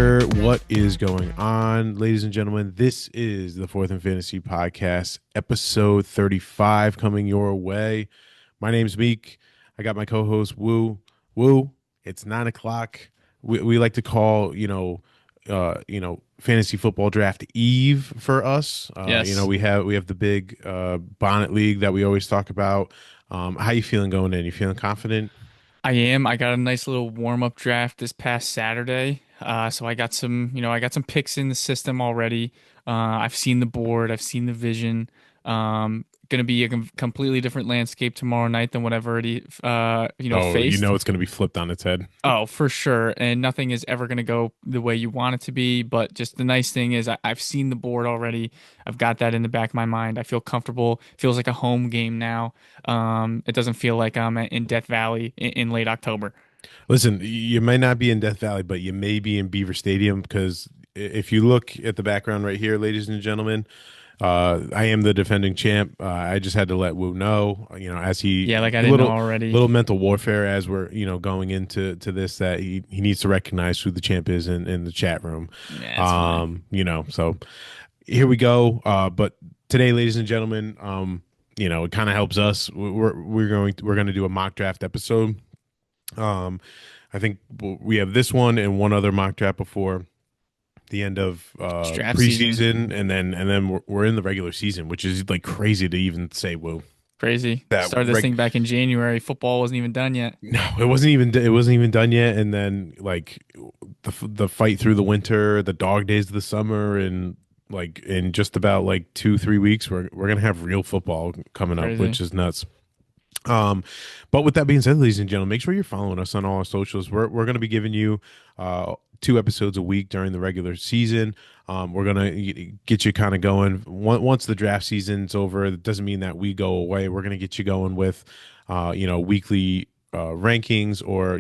sir. What is going on, ladies and gentlemen? This is the Fourth and Fantasy Podcast, episode 35, coming your way. My name's Meek. I got my co-host Wu. Wu, it's 9 o'clock. We like to call, fantasy football draft eve for us. Yes, We have the big bonnet league that we always talk about. How you feeling going in? You feeling confident? I am. I got a nice little warm-up draft this past Saturday. So I got some picks in the system already. I've seen the board, I've seen the vision. Gonna be a completely different landscape tomorrow night than what I've already Oh, you faced. know it's going to be flipped on its head. Oh, for sure. And nothing is ever going to go the way you want it to be. But just the nice thing is I've seen the board already. I've got that in the back of my mind. I feel comfortable. Feels like a home game now. It doesn't feel like I'm in Death Valley in late October. Listen, you may not be in Death Valley, but you may be in Beaver Stadium because if you look at the background right here, ladies and gentlemen, I am the defending champ. I just had to let Wu know, as Yeah, like I a didn't know little already. mental warfare as we're, going into this that he needs to recognize who the champ is in the chat room. Yeah, it's fine. So here we go. But today, ladies and gentlemen, it kind of helps us. We're going to do a mock draft episode. I think we have this one and one other mock draft before the end of It's draft season. preseason, and then we're in the regular season, which is like crazy to even say. Whoa, Crazy. that Started this reg thing back in January. Football wasn't even done yet. no, it wasn't even done yet, and then like the fight through the winter, the dog days of the summer, and like in just about like 2-3 weeks, we're gonna have real football coming up, Crazy. which is nuts. Um, but with that being said, ladies and gentlemen, make sure you're following us on all our socials. We're going to be giving you 2 episodes a week during the regular season. We're going to get you kind of going. Once the draft season's over, it doesn't mean that we go away. We're going to get you going with, weekly rankings, or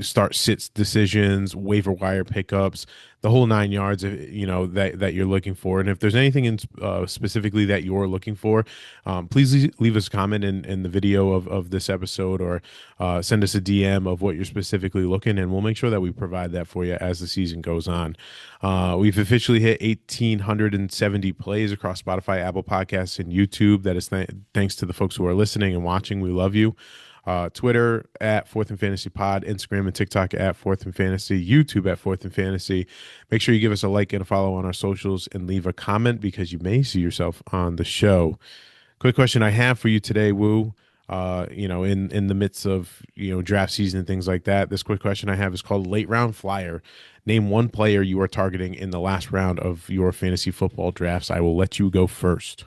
start sits decisions, waiver wire pickups, the whole 9 yards, that you're looking for. And if there's anything specifically that you're looking for, please leave us a comment in the video of this episode, or send us a DM of what you're specifically looking, and we'll make sure that we provide that for you as the season goes on. We've officially hit 1,870 plays across Spotify, Apple Podcasts, and YouTube. That is thanks to the folks who are listening and watching. We love you. Twitter at Fourth and Fantasy Pod, Instagram and TikTok at Fourth and Fantasy, YouTube at Fourth and Fantasy. Make sure you give us a like and a follow on our socials, and leave a comment because you may see yourself on the show. Quick question I have for you today, Woo. In the midst of draft season and things like that, this quick question I have is called Late Round Flyer. Name one player you are targeting in the last round of your fantasy football drafts. I will let you go first.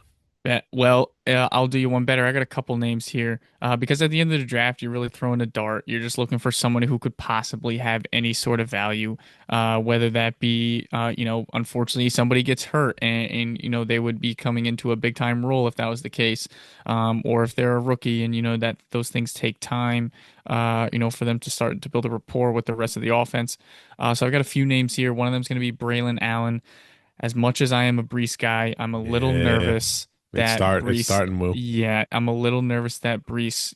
Well, I'll do you one better. I got a couple names here because at the end of the draft, you're really throwing a dart. You're just looking for someone who could possibly have any sort of value, whether that be, unfortunately, somebody gets hurt and they would be coming into a big time role if that was the case, or if they're a rookie and, that those things take time, for them to start to build a rapport with the rest of the offense. So I've got a few names here. One of them is going to be Braylon Allen. As much as I am a Brees guy, I'm a little Yeah, nervous it's that Brees, starting, Woo. yeah, I'm a little nervous that Brees,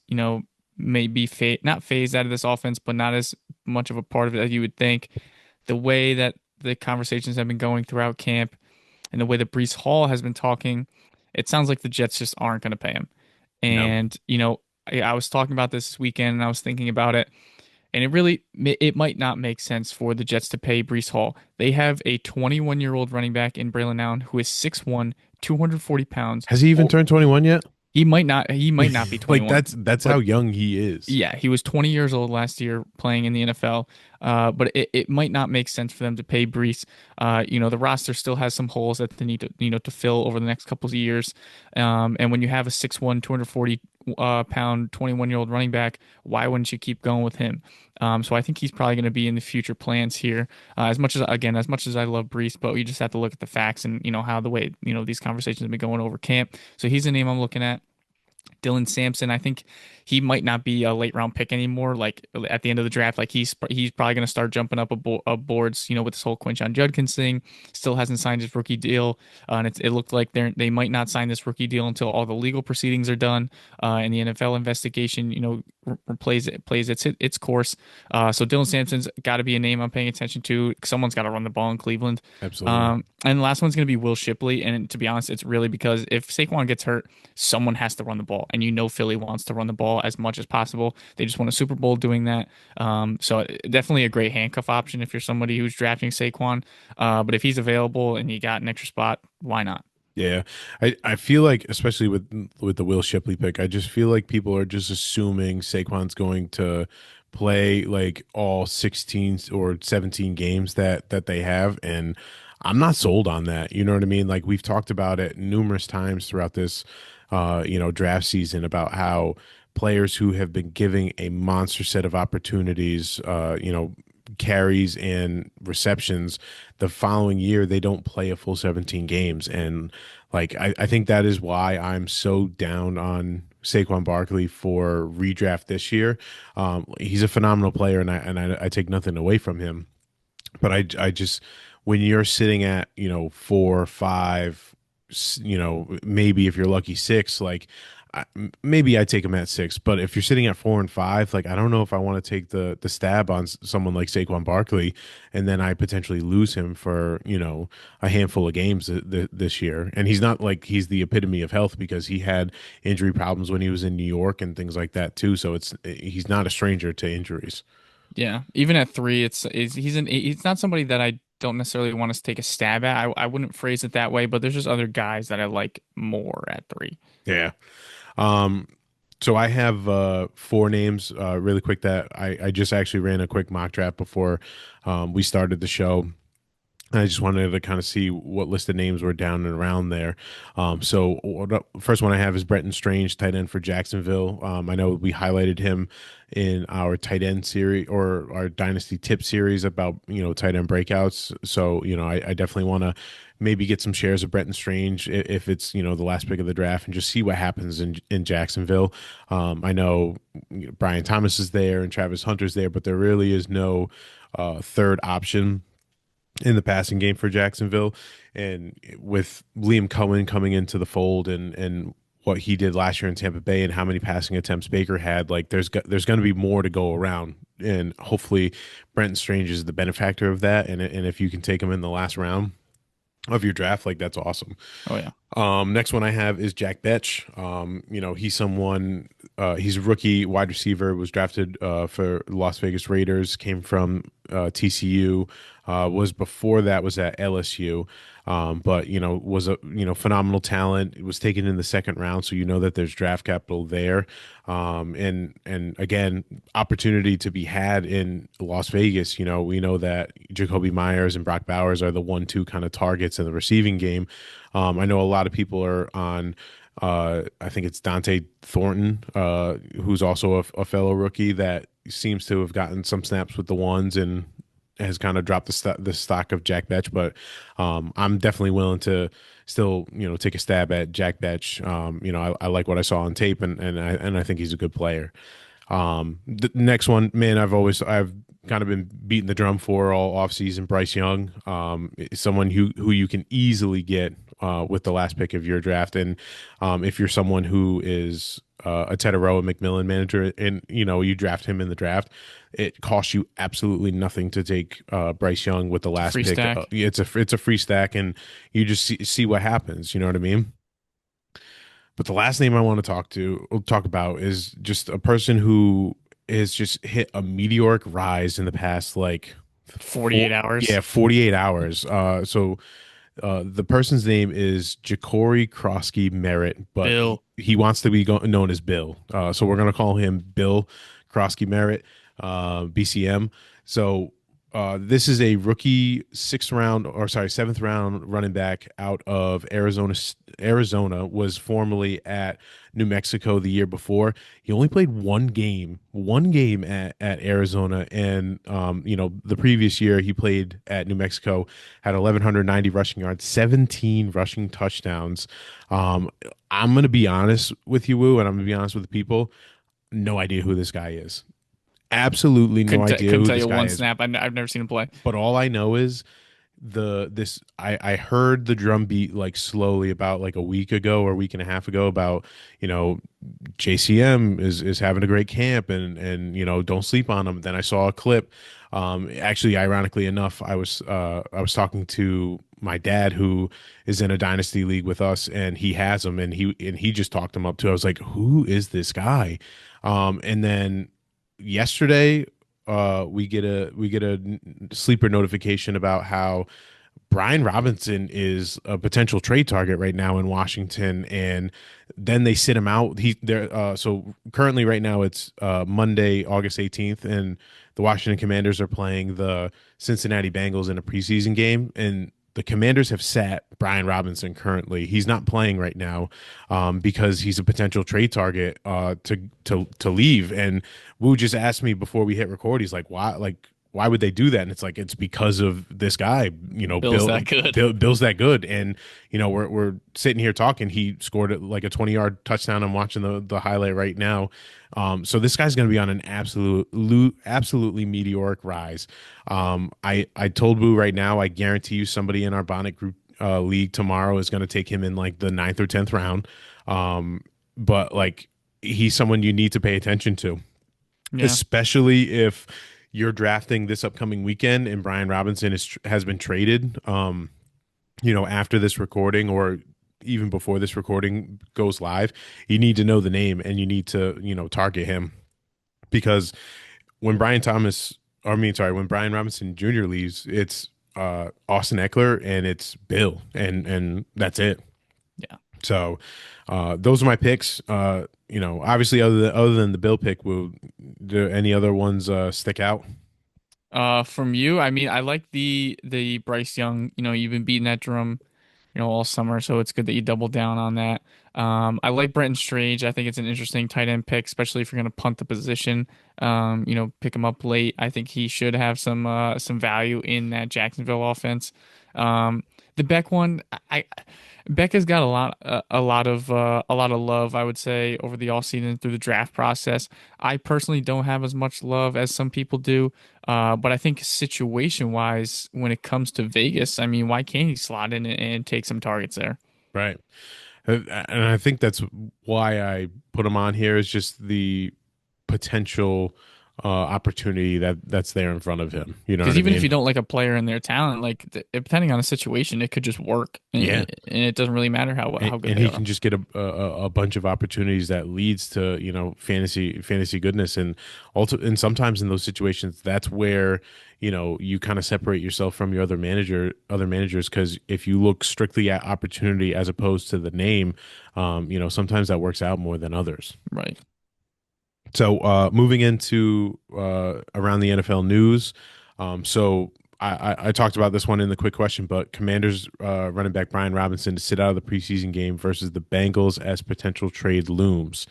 may be not phased out of this offense, but not as much of a part of it as you would think. The way that the conversations have been going throughout camp and the way that Brees Hall has been talking, it sounds like the Jets just aren't going to pay him. No. And, I was talking about this weekend and I was thinking about it. And it might not make sense for the Jets to pay Brees Hall. They have a 21-year-old running back in Braylon Allen who is 6'1", 240 pounds. Has he even turned 21 yet? He might not be Like 21, that's how but young he is. yeah, he was 20 years old last year playing in the NFL. But it might not make sense for them to pay Brees. The roster still has some holes that they need to, to fill over the next couple of years. And when you have a 6'1", 240 pound 21-year-old running back, why wouldn't you keep going with him? So I think he's probably going to be in the future plans here. As much as I love Brees, but we just have to look at the facts and how the way these conversations have been going over camp. So he's the name I'm looking at. Dylan Sampson, I think he might not be a late round pick anymore. Like at the end of the draft, like he's probably going to start jumping up boards. With this whole Quinshon Judkins thing. Still hasn't signed his rookie deal, and it looked like they might not sign this rookie deal until all the legal proceedings are done, and the NFL investigation, plays its course. So Dylan Sampson's got to be a name I'm paying attention to. Someone's got to run the ball in Cleveland. Absolutely. And the last one's going to be Will Shipley. And to be honest, it's really because if Saquon gets hurt, someone has to run the ball. And Philly wants to run the ball as much as possible. They just won a Super Bowl doing that. So definitely a great handcuff option if you're somebody who's drafting Saquon. But if he's available and you got an extra spot, why not? Yeah, I feel like, especially with the Will Shipley pick, I just feel like people are just assuming Saquon's going to play like all 16 or 17 games that they have, and I'm not sold on that. You know what I mean? Like, we've talked about it numerous times throughout this draft season about how players who have been giving a monster set of opportunities, carries and receptions, the following year they don't play a full 17 games. And like, I think that is why I'm so down on Saquon Barkley for redraft this year. He's a phenomenal player, and I take nothing away from him. But I just, when you're sitting at, 4 or 5, maybe if you're lucky 6, like, maybe I take him at 6. But if you're sitting at 4 and 5, like, I don't know if I want to take the stab on someone like Saquon Barkley, and then I potentially lose him for, a handful of games this year. And he's not like he's the epitome of health, because he had injury problems when he was in New York and things like that too. So he's not a stranger to injuries. Yeah, even at 3, he's not somebody that I don't necessarily want to take a stab at. I wouldn't phrase it that way, but there's just other guys that I like more at 3. Yeah. Um, so I have 4 names really quick that I just actually ran a quick mock draft before we started the show. I just wanted to kind of see what list of names were down and around there. First one I have is Brenton Strange, tight end for Jacksonville. I know we highlighted him in our tight end series, or our dynasty tip series, about tight end breakouts. So I definitely want to maybe get some shares of Brenton Strange if it's the last pick of the draft, and just see what happens in Jacksonville. I know Brian Thomas is there and Travis Hunter's there, but there really is no third option in the passing game for Jacksonville. And with Liam Cohen coming into the fold, and what he did last year in Tampa Bay, and how many passing attempts Baker had, like, there's going to be more to go around. And hopefully Brenton Strange is the benefactor of that. And if you can take him in the last round of your draft, like, that's awesome. Oh yeah. Next one I have is Jack Betch. He's someone, he's a rookie wide receiver, was drafted for Las Vegas Raiders, came from TCU, was before that was at LSU. But was a phenomenal talent. It was taken in the second round, so that there's draft capital there. And again, opportunity to be had in Las Vegas. We know that Jacoby Myers and Brock Bowers are the 1-2 kind of targets in the receiving game. I know a lot of people are on. I think it's Dante Thornton, who's also a fellow rookie that seems to have gotten some snaps with the ones, and has kind of dropped the stock of Jack Betch. But I'm definitely willing to still take a stab at Jack Betch. I like what I saw on tape, and I think he's a good player. The next one, man, I've kind of been beating the drum for all offseason. Bryce Young, someone who you can easily get with the last pick of your draft. And if you're someone who is a Tetaroa McMillan manager, and you draft him in the draft, it costs you absolutely nothing to take Bryce Young with the last Free pick. stack. It's a free stack, and you just see what happens. You know what I mean? But the last name I want to talk about is just a person who has just hit a meteoric rise in the past, like, 48 hours. 48 hours. The person's name is Ja'Cory Krosky Merritt, but Bill. he wants to be known as Bill. So we're gonna call him Bill Krosky Merritt, BCM. So This is a rookie sixth round, or sorry, seventh round running back out of Arizona. Arizona was formerly at New Mexico the year before. He only played one game at Arizona, and the previous year he played at New Mexico, had 1,190 rushing yards, 17 rushing touchdowns. Um, I'm gonna be honest with you, Woo, and I'm gonna be honest with the people. No idea who this guy is. Absolutely no idea Couldn't who tell this you guy one is. snap. I've never seen him play. But all I know is I heard the drum beat like slowly about like a week ago or a week and a half ago about, you know, JCM is having a great camp, and don't sleep on him. Then I saw a clip. Actually, ironically enough, I was talking to my dad, who is in a dynasty league with us, and he has him, and he just talked him up too. I was like, who is this guy? And then yesterday, we get a sleeper notification about how Brian Robinson is a potential trade target right now in Washington, and then they sit him out. So currently right now it's Monday, August 18th, and the Washington Commanders are playing the Cincinnati Bengals in a preseason game, and the Commanders have sat Brian Robinson currently. He's not playing right now because he's a potential trade target to leave. And Wu just asked me before we hit record. He's like, "Why? Like, why would they do that?" And it's like it's because of this guy. Bill's Bill, that good. Bill's that good, and we're sitting here talking. He scored like a 20-yard touchdown. I'm watching the highlight right now. So this guy's going to be on an absolutely meteoric rise. I told Boo right now, I guarantee you somebody in our Bonnet group league tomorrow is going to take him in like the ninth or 10th round. But like he's someone you need to pay attention to, Yeah. especially if you're drafting this upcoming weekend and Brian Robinson has been traded. After this recording, or even before this recording goes live, you need to know the name, and you need to target him, because when when Brian Robinson Jr. leaves, it's Austin Eckler and it's Bill, and that's it. Yeah. So those are my picks. Obviously, other than the Bill pick, do any other ones stick out? From you, I mean, I like the Bryce Young. You've been beating that drum, all summer, so it's good that you double down on that. I like Brenton Strange. I think it's an interesting tight end pick, especially if you're going to punt the position. Pick him up late. I think he should have some value in that Jacksonville offense. The Beck one, Beck has got a lot of love, I would say, over the offseason through the draft process. I personally don't have as much love as some people do, but I think situation wise, when it comes to Vegas, I mean, why can't he slot in and take some targets there? Right. And I think that's why I put him on here, is just the potential opportunity that's there in front of him. You know what Because I even if you mean? don't like a player and their talent, like depending on the situation, it could just work, Yeah. and it doesn't really matter and, how good and they he are. can just get a bunch of opportunities that leads to fantasy goodness, and sometimes in those situations that's where you kind of separate yourself from your other managers, because if you look strictly at opportunity as opposed to the name, sometimes that works out more than others. Right. So moving into around the NFL news. So I talked about this one in the quick question, but Commanders running back Brian Robinson to sit out of the preseason game versus the Bengals as potential trade looms.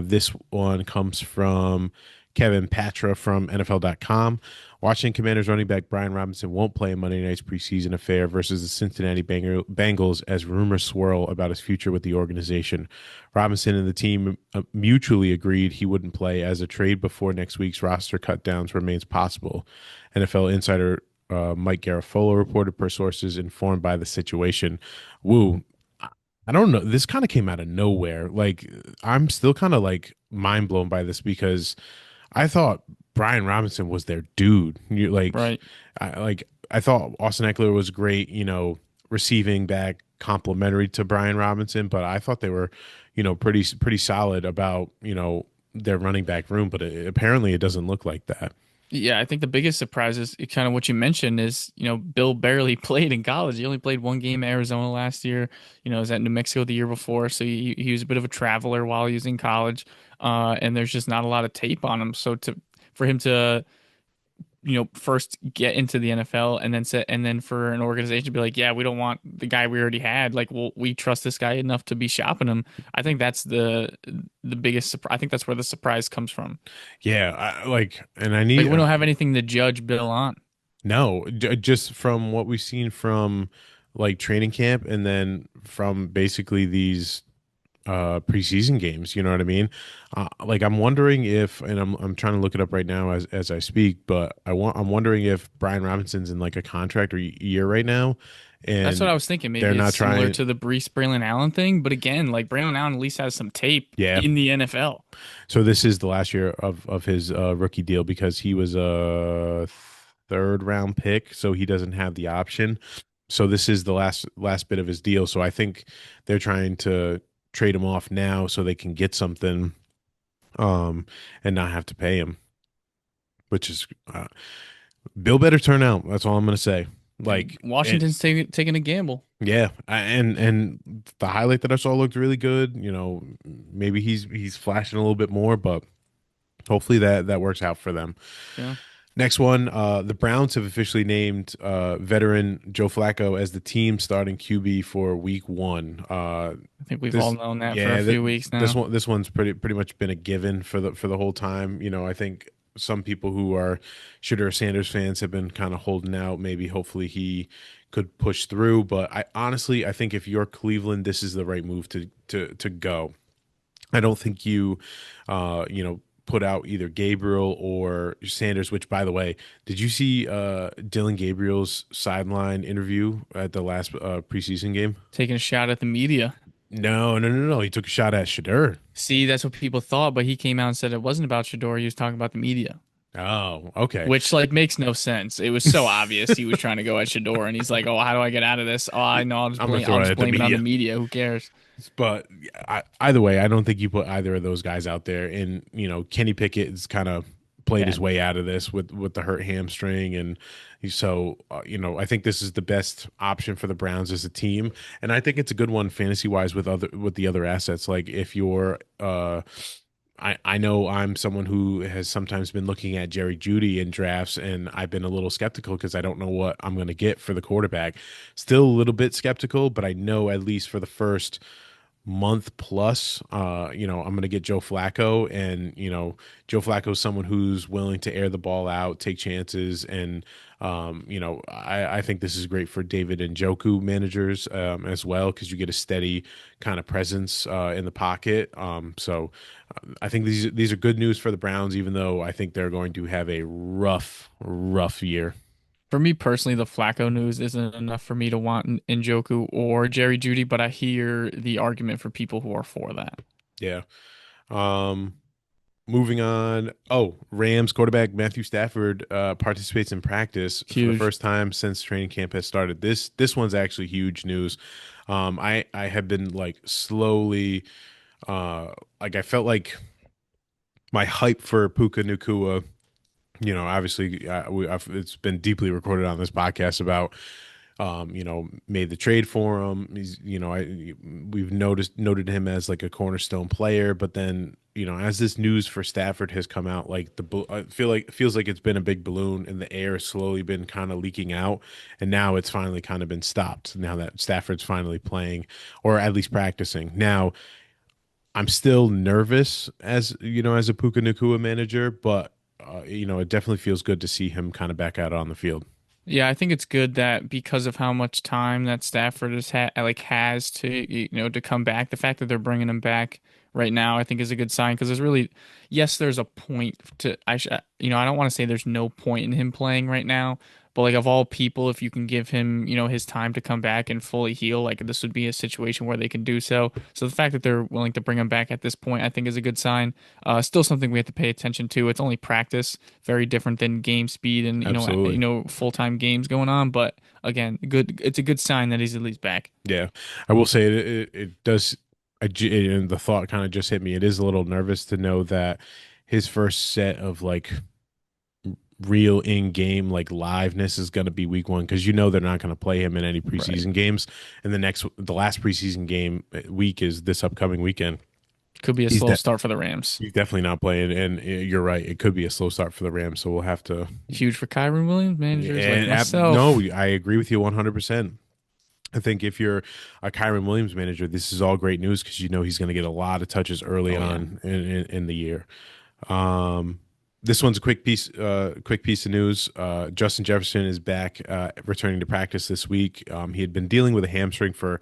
This one comes from Kevin Patra from NFL.com. Washington Commanders running back Brian Robinson won't play in Monday night's preseason affair versus the Cincinnati Bengals as rumors swirl about his future with the organization. Robinson and the team mutually agreed he wouldn't play, as a trade before next week's roster cutdowns remains possible. NFL insider Mike Garafolo reported, per sources informed by the situation. Woo. I don't know. This kind of came out of nowhere. Like, I'm still kind of like mind blown by this, because I thought Brian Robinson was their dude. Right. I thought Austin Eckler was great, receiving back, complimentary to Brian Robinson, but I thought they were, pretty solid about, their running back room, but apparently it doesn't look like that. Yeah, I think the biggest surprise is kind of what you mentioned is, Bill barely played in college. He only played one game at Arizona last year. Was at New Mexico the year before, so he was a bit of a traveler while he was in college. And there's just not a lot of tape on him. So for him to first get into the NFL and then set and then for an organization to be like, yeah, we don't want the guy we already had. Like, well, we trust this guy enough to be shopping him. I think that's the biggest surprise. I think that's where the surprise comes from. Yeah, and I Like, need we don't have anything to judge Bill on. no, just from what we've seen from like training camp, and then from basically these preseason games. You know what I mean? Like I'm wondering if, and I'm trying to look it up right now as I speak, but I'm wondering if Brian Robinson's in like a contract or year right now, That's what and I was thinking. they're Maybe it's not similar trying. to the Brees Braylon Allen thing, but again, like Braylon Allen at least has some tape Yeah. in the NFL. So this is the last year of his rookie deal because he was a third round pick, so he doesn't have the option. So this is the last bit of his deal. So I think they're trying to trade him off now so they can get something um and not have to pay him, which is Bill better turn out. That's all I'm gonna say. And Like it, Washington's taking a gamble. yeah, and the highlight that I saw looked really good. You know, maybe he's flashing a little bit more, but hopefully that works out for them. Yeah, Next one, the Browns have officially named veteran Joe Flacco as the team starting QB for Week 1. I think we've all This, known that for a yeah, few weeks this now. one's pretty much been a given for the whole time. You know, I think some people who are Shedeur Sanders fans have been kind of holding out. Maybe hopefully he could push through, but I think if you're Cleveland, this is the right move to go. I don't think put out either Gabriel or Sanders, which by the way, did you see Dylan Gabriel's sideline interview at the last preseason game? Taking a shot at the media. No, no, no, no. He took a shot at Shadur. See, that's what people thought, but he came out and said it wasn't about Shador. He was talking about the media, Oh, okay. which like makes no sense. It was so obvious he was trying to go at Shador, and he's like, "Oh, how do I get out of this? Oh, I know. I'm gonna I'll throw it just at the blame it on the media. media. Who cares?" But either way, I don't think you put either of those guys out there. And Kenny Pickett has kind of played Yeah. his way out of this with the hurt hamstring, and so I think this is the best option for the Browns as a team, and I think it's a good one fantasy wise with the other assets. Like if you're I know I'm someone who has sometimes been looking at Jerry Judy in drafts, and I've been a little skeptical because I don't know what I'm going to get for the quarterback. Still a little bit skeptical, but I know at least for the first month plus, I'm going to get Joe Flacco, and Joe Flacco is someone who's willing to air the ball out, take chances, and I think this is great for David and Joku managers as well because you get a steady kind of presence in the pocket. I think these are good news for the Browns, even though I think they're going to have a rough year. For me personally, the Flacco news isn't enough for me to want Njoku or Jerry Judy, but I hear the argument for people who are for that. Yeah. Um, Moving on. Oh, Rams quarterback Matthew Stafford participates in practice for the Huge. first time since training camp has started. This one's actually huge news. I have been like slowly like I felt like my hype for Puka Nacua. Obviously, it's been deeply recorded on this podcast about made the trade for him. He's, we've noted him as like a cornerstone player, but then, as this news for Stafford has come out, like I feel like it feels like it's been a big balloon and the air has slowly been kind of leaking out. And now it's finally kind of been stopped now that Stafford's finally playing or at least practicing. Now, I'm still nervous as a Puka Nacua manager, but it definitely feels good to see him kind of back out on the field. Yeah, I think it's good that because of how much time that Stafford has to to come back. The fact that they're bringing him back right now, I think, is a good sign because there's really, yes, there's a point to I don't want to say there's no point in him playing right now, but like of all people, if you can give him his time to come back and fully heal, like this would be a situation where they can do so. So the fact that they're willing to bring him back at this point, I think, is a good sign. Still something we have to pay attention to. It's only practice, very different than game speed and Absolutely. full-time games going on, but again, good it's a good sign that he's at least back. Yeah, I will say it does. And the thought kind of just hit me. It is a little nervous to know that his first set of like real in-game like liveness is going to be week 1 because they're not going to play him in any Right. preseason games, and the last preseason game week is this upcoming weekend. Could be a He's slow de start for the Rams. he's definitely not playing, and you're right. It could be a slow start for the Rams, so we'll have to. Huge for Kyron Williams managers like And no, myself. I agree with you 100%. I think if you're a Kyron Williams manager, this is all great news because you know he's going to get a lot of touches early Oh yeah, on in the year. Um, this one's a quick piece of news. Justin Jefferson is back, returning to practice this week. He had been dealing with a hamstring for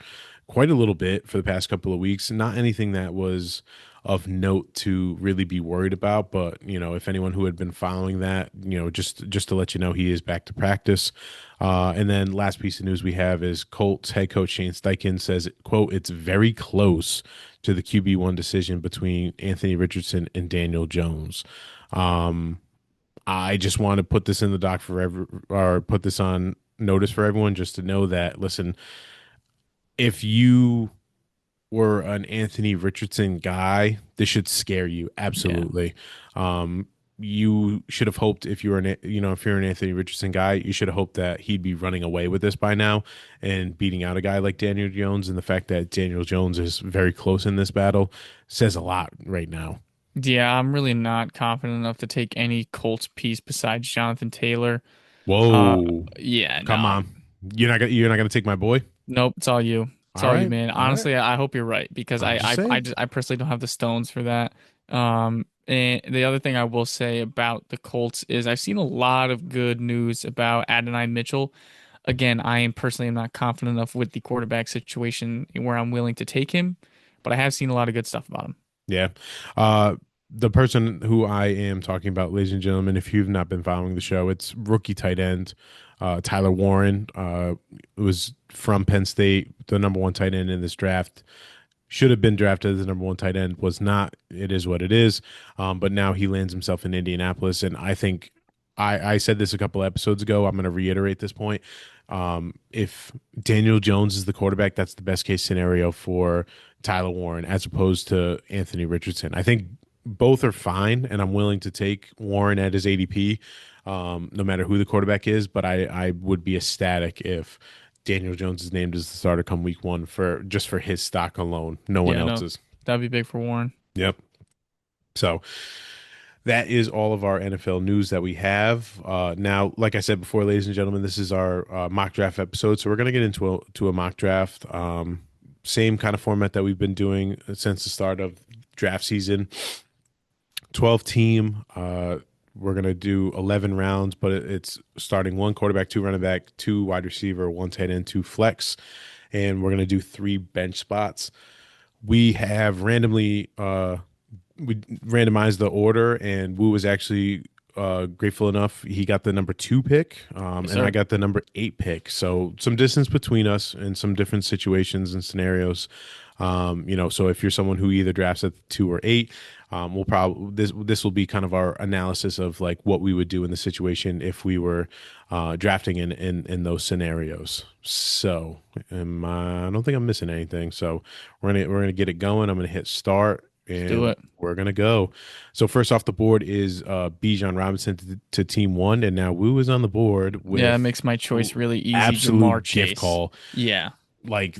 quite a little bit for the past couple of weeks. Not anything that was of note to really be worried about, but you know, if anyone who had been following that, you know, just to let you know, he is back to practice. And then last piece of news we have is Colts head coach Shane Steichen says, "quote It's very close to the QB1 decision between Anthony Richardson and Daniel Jones." Um, I just want to put this in the doc or put this on notice for everyone, just to know that, listen, if you were an Anthony Richardson guy, this should scare you. yeah. Absolutely. You should have hoped, if you were if you're an Anthony Richardson guy, you should have hoped that he'd be running away with this by now and beating out a guy like Daniel Jones. And the fact that Daniel Jones is very close in this battle says a lot right now. Yeah, I'm really not confident enough to take any Colts piece besides Jonathan Taylor. Uh, Whoa. yeah, Come no, on. You're not gonna take my boy? nope, it's all you. It's All all you, right. man. All right. Honestly, I hope you're right because I'm just saying. I personally don't have the stones for that. And the other thing I will say about the Colts is I've seen a lot of good news about Adonai Mitchell. Again, I am personally am not confident enough with the quarterback situation where I'm willing to take him, but I have seen a lot of good stuff about him. Yeah. Uh, the person who I am talking about, ladies and gentlemen, if you've not been following the show, it's rookie tight end Tyler Warren. Was from Penn State, the number one tight end in this draft. Should have been drafted as the number one tight end, was not. It is what it is. But now he lands himself in Indianapolis, and I think I said this a couple episodes ago. I'm going to reiterate this point. If Daniel Jones is the quarterback, that's the best case scenario for Tyler Warren as opposed to Anthony Richardson. I think both are fine, and I'm willing to take Warren at his ADP, no matter who the quarterback is. But I would be ecstatic if Daniel Jones is named as the starter come week one for just for his stock alone. No one Yeah, no, else's. that'd be big for Warren. Yep. So that is all of our NFL news that we have. Now, like I said before, ladies and gentlemen, this is our mock draft episode. So we're going to get into a mock draft. Same kind of format that we've been doing since the start of draft season. 12 team. We're going to do 11 rounds, but it's starting one quarterback, two running back, two wide receiver, one tight end, two flex. And we're going to do three bench spots. We have we randomized the order, and Wu was actually grateful enough. He got the number two pick, Yes, and I sir. got the number eight pick. So some distance between us in some different situations and scenarios. So if you're someone who either drafts at two or eight, we'll probably this will be kind of our analysis of like what we would do in the situation if we were drafting in those scenarios. So I don't think I'm missing anything. So we're gonna get it going. I'm gonna hit start Let's do and it. we're gonna go. So first off the board is Bijan Robinson to team one, and now Wu is on the board Yeah, it with makes my choice really easy. Jamar absolute gift Chase. call. Yeah. Like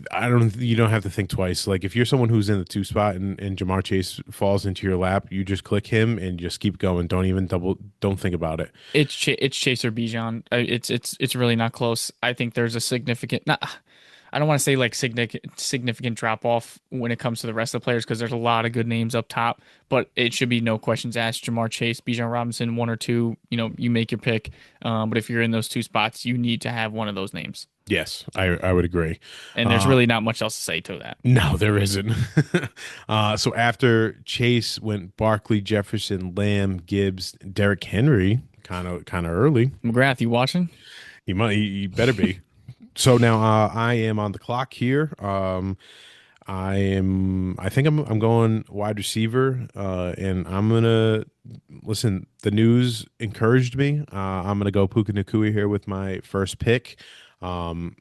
you don't have to think twice. Like if you're someone who's in the two spot and Jamar Chase falls into your lap, you just click him and just keep going. Don't think about it. It's Chase or Bijan. It's really not close. I think there's a significant not I don't want to say like significant drop off when it comes to the rest of the players because there's a lot of good names up top, but it should be no questions asked. Jamar Chase, Bijan Robinson, one or two. You make your pick. But if you're in those two spots, you need to have one of those names. Yes, I would agree. And there's Uh, really not much else to say to that. no, there isn't. So after Chase went Barkley, Jefferson, Lamb, Gibbs, Derrick Henry, kind of early. McGrath, you watching? He better be. So now I am on the clock here. I think I'm going wide receiver, and I'm gonna listen. The news encouraged me. I'm gonna go Puka Nakua here with my first pick, and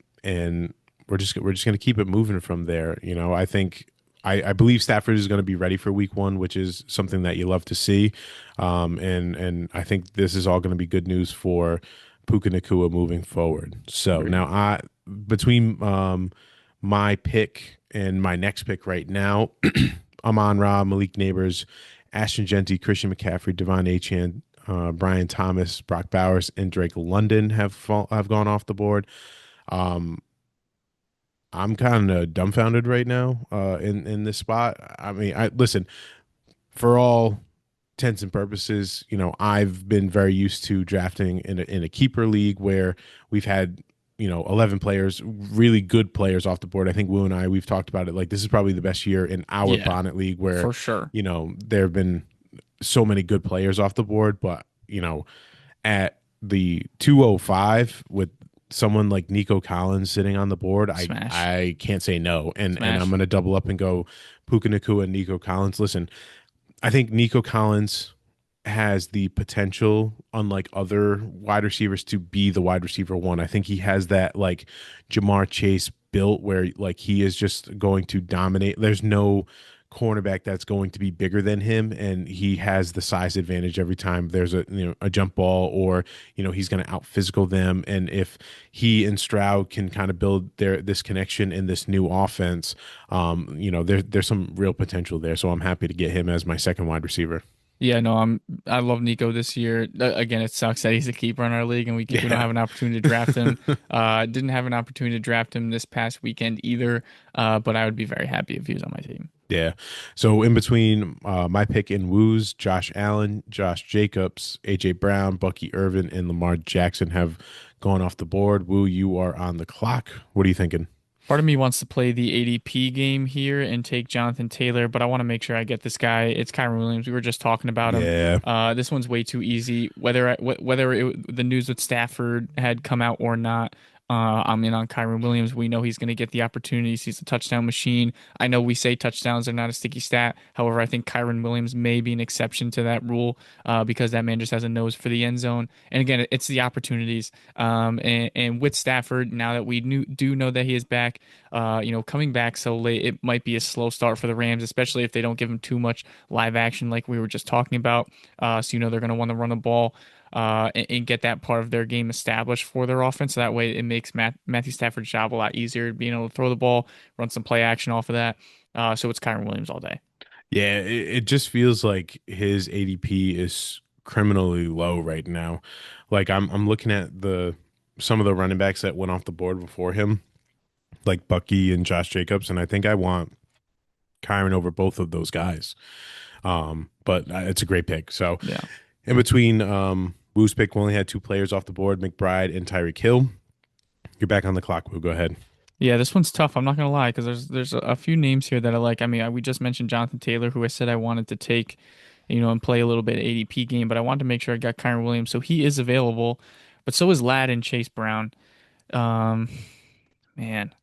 we're just gonna keep it moving from there. I think I believe Stafford is going to be ready for week one, which is something that you love to see. And I think this is all going to be good news for Puka Nakua moving forward. So Agreed. now between my pick and my next pick right now, Amon Ra, Malik Neighbors, Ashton Genty, Christian McCaffrey, Devon Achane, Brian Thomas, Brock Bowers, and Drake London have gone off the board. Um, I'm kind of dumbfounded right now in this spot. I mean, I listen for all intents and purposes. I've been very used to drafting in a keeper league where we've had 11 players, really good players off the board. I think Wu and we've talked about it. Like this is probably the best year in our Yeah, Bonnet league where for sure. there have been so many good players off the board, but at the 205 with someone like Nico Collins sitting on the board, I Smash. I can't say no. And I'm Smash. going to double up and go Puka Nakua and Nico Collins. Listen, I think Nico Collins has the potential, unlike other wide receivers, to be the wide receiver one. I think he has that like Jamar Chase built where like he is just going to dominate. There's no cornerback that's going to be bigger than him, and he has the size advantage every time there's a jump ball, or he's going to out physical them. And if he and Stroud can kind of build this connection in this new offense, there's some real potential there. So I'm happy to get him as my second wide receiver. Yeah, no, I love Nico this year. Again, it sucks that he's a keeper in our league and we don't Yeah. have an opportunity to draft him. Didn't have an opportunity to draft him this past weekend either. But I would be very happy if he was on my team. Yeah. So in between my pick in Woos, Josh Allen, Josh Jacobs, AJ Brown, Bucky Irvin, and Lamar Jackson have gone off the board. Woo, you are on the clock. What are you thinking? Part of me wants to play the ADP game here and take Jonathan Taylor, but I want to make sure I get this guy. It's Kyron Williams. We were just talking about him. Yeah. This one's way too easy. The news with Stafford had come out or not, I'm in on Kyron Williams. We know he's going to get the opportunities. He's a touchdown machine. I know we say touchdowns are not a sticky stat. However, I think Kyron Williams may be an exception to that rule because that man just has a nose for the end zone. And again, it's the opportunities. And with Stafford, now that we do know that he is back, coming back so late, it might be a slow start for the Rams, especially if they don't give him too much live action like we were just talking about. So they're going to want to run the ball and get that part of their game established for their offense. So that way it makes Matthew Stafford's job a lot easier, being able to throw the ball, run some play action off of that. So it's Kyron Williams all day. Yeah, it just feels like his ADP is criminally low right now. Like I'm looking at the some of the running backs that went off the board before him, like Bucky and Josh Jacobs, and I think I want Kyron over both of those guys. But it's a great pick. So Yeah. in between Woo's pick, we only had two players off the board, McBride and Tyreek Hill. You're back on the clock, Woo. Go ahead. Yeah, this one's tough. I'm not gonna lie, because there's a few names here that I like. I mean, we just mentioned Jonathan Taylor, who I said I wanted to take, and play a little bit ADP game, but I wanted to make sure I got Kyron Williams, so he is available, but so is Ladd and Chase Brown. Um, Man,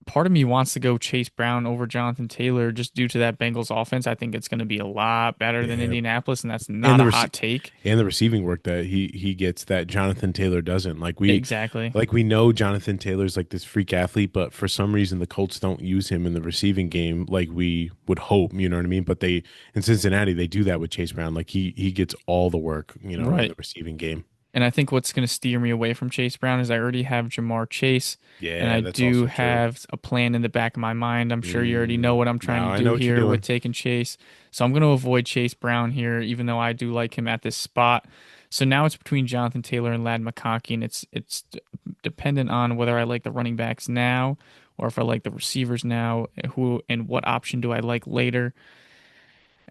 part of me wants to go Chase Brown over Jonathan Taylor just due to that Bengals offense. I think it's going to be a lot better than Yeah, Indianapolis, and that's and not the a rec- hot take. and the receiving work that he gets that Jonathan Taylor doesn't. Exactly. Like we know Jonathan Taylor's like this freak athlete, but for some reason the Colts don't use him in the receiving game like we would hope, you know what I mean? But they in Cincinnati they do that with Chase Brown. Like he gets all the work, in the Right. receiving game. And I think what's going to steer me away from Chase Brown is I already have Jamar Chase, and Yeah, I that's do also true. have a plan in the back of my mind. I'm sure you already know what I'm trying Now to I do know what you're here with doing. taking Chase. So I'm going to avoid Chase Brown here, even though I do like him at this spot. So now it's between Jonathan Taylor and Ladd McConkey, and it's dependent on whether I like the running backs now or if I like the receivers now, who and what option do I like later.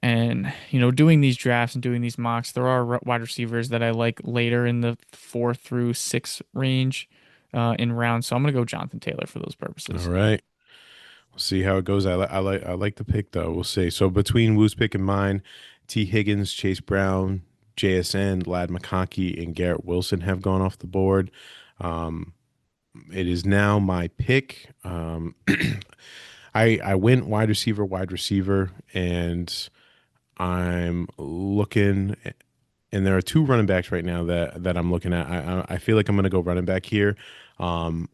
And, doing these drafts and doing these mocks, there are wide receivers that I like later in the 4 through 6 range in rounds. So I'm going to go Jonathan Taylor for those All purposes. right. We'll see how it goes. I like the pick though. We'll see. So between Woo's pick and mine, T. Higgins, Chase Brown, JSN, Lad McConkey, and Garrett Wilson have gone off the board. Um, it is now my pick. I went wide receiver, and I'm looking, and there are two running backs right now that I'm looking at. I feel like I'm going to go running back here. I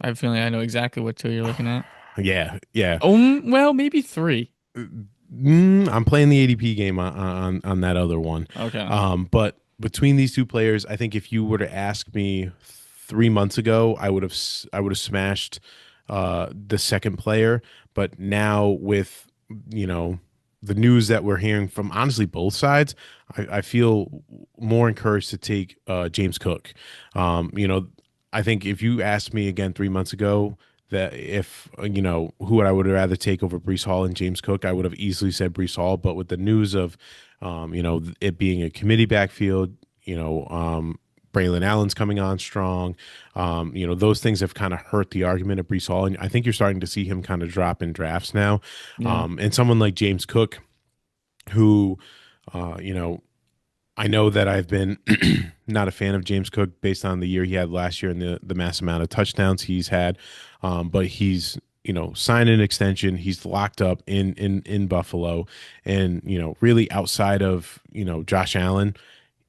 I have a feeling I know exactly what two you're looking at. yeah yeah. Oh, well, maybe three. I'm playing the ADP game on that other one. Okay. But between these two players, I think if you were to ask me 3 months ago, I would have smashed the second player. But now with, you know, the news that we're hearing from honestly both sides, I feel more encouraged to take James Cook. You know, I think if you asked me again 3 months ago that if you know who I would rather take over Brees Hall and James Cook, I would have easily said Brees Hall. But with the news of you know, it being a committee backfield, you know, Braylon Allen's coming on strong. You know, those things have kind of hurt the argument of Brees Hall, and I think you're starting to see him kind of drop in drafts now. Yeah. And someone like James Cook, who, you know, I know that I've been not a fan of James Cook based on the year he had last year and the mass amount of touchdowns he's had, but he's, you know, signed an extension. He's locked up in Buffalo, and you know, really outside of, you know, Josh Allen,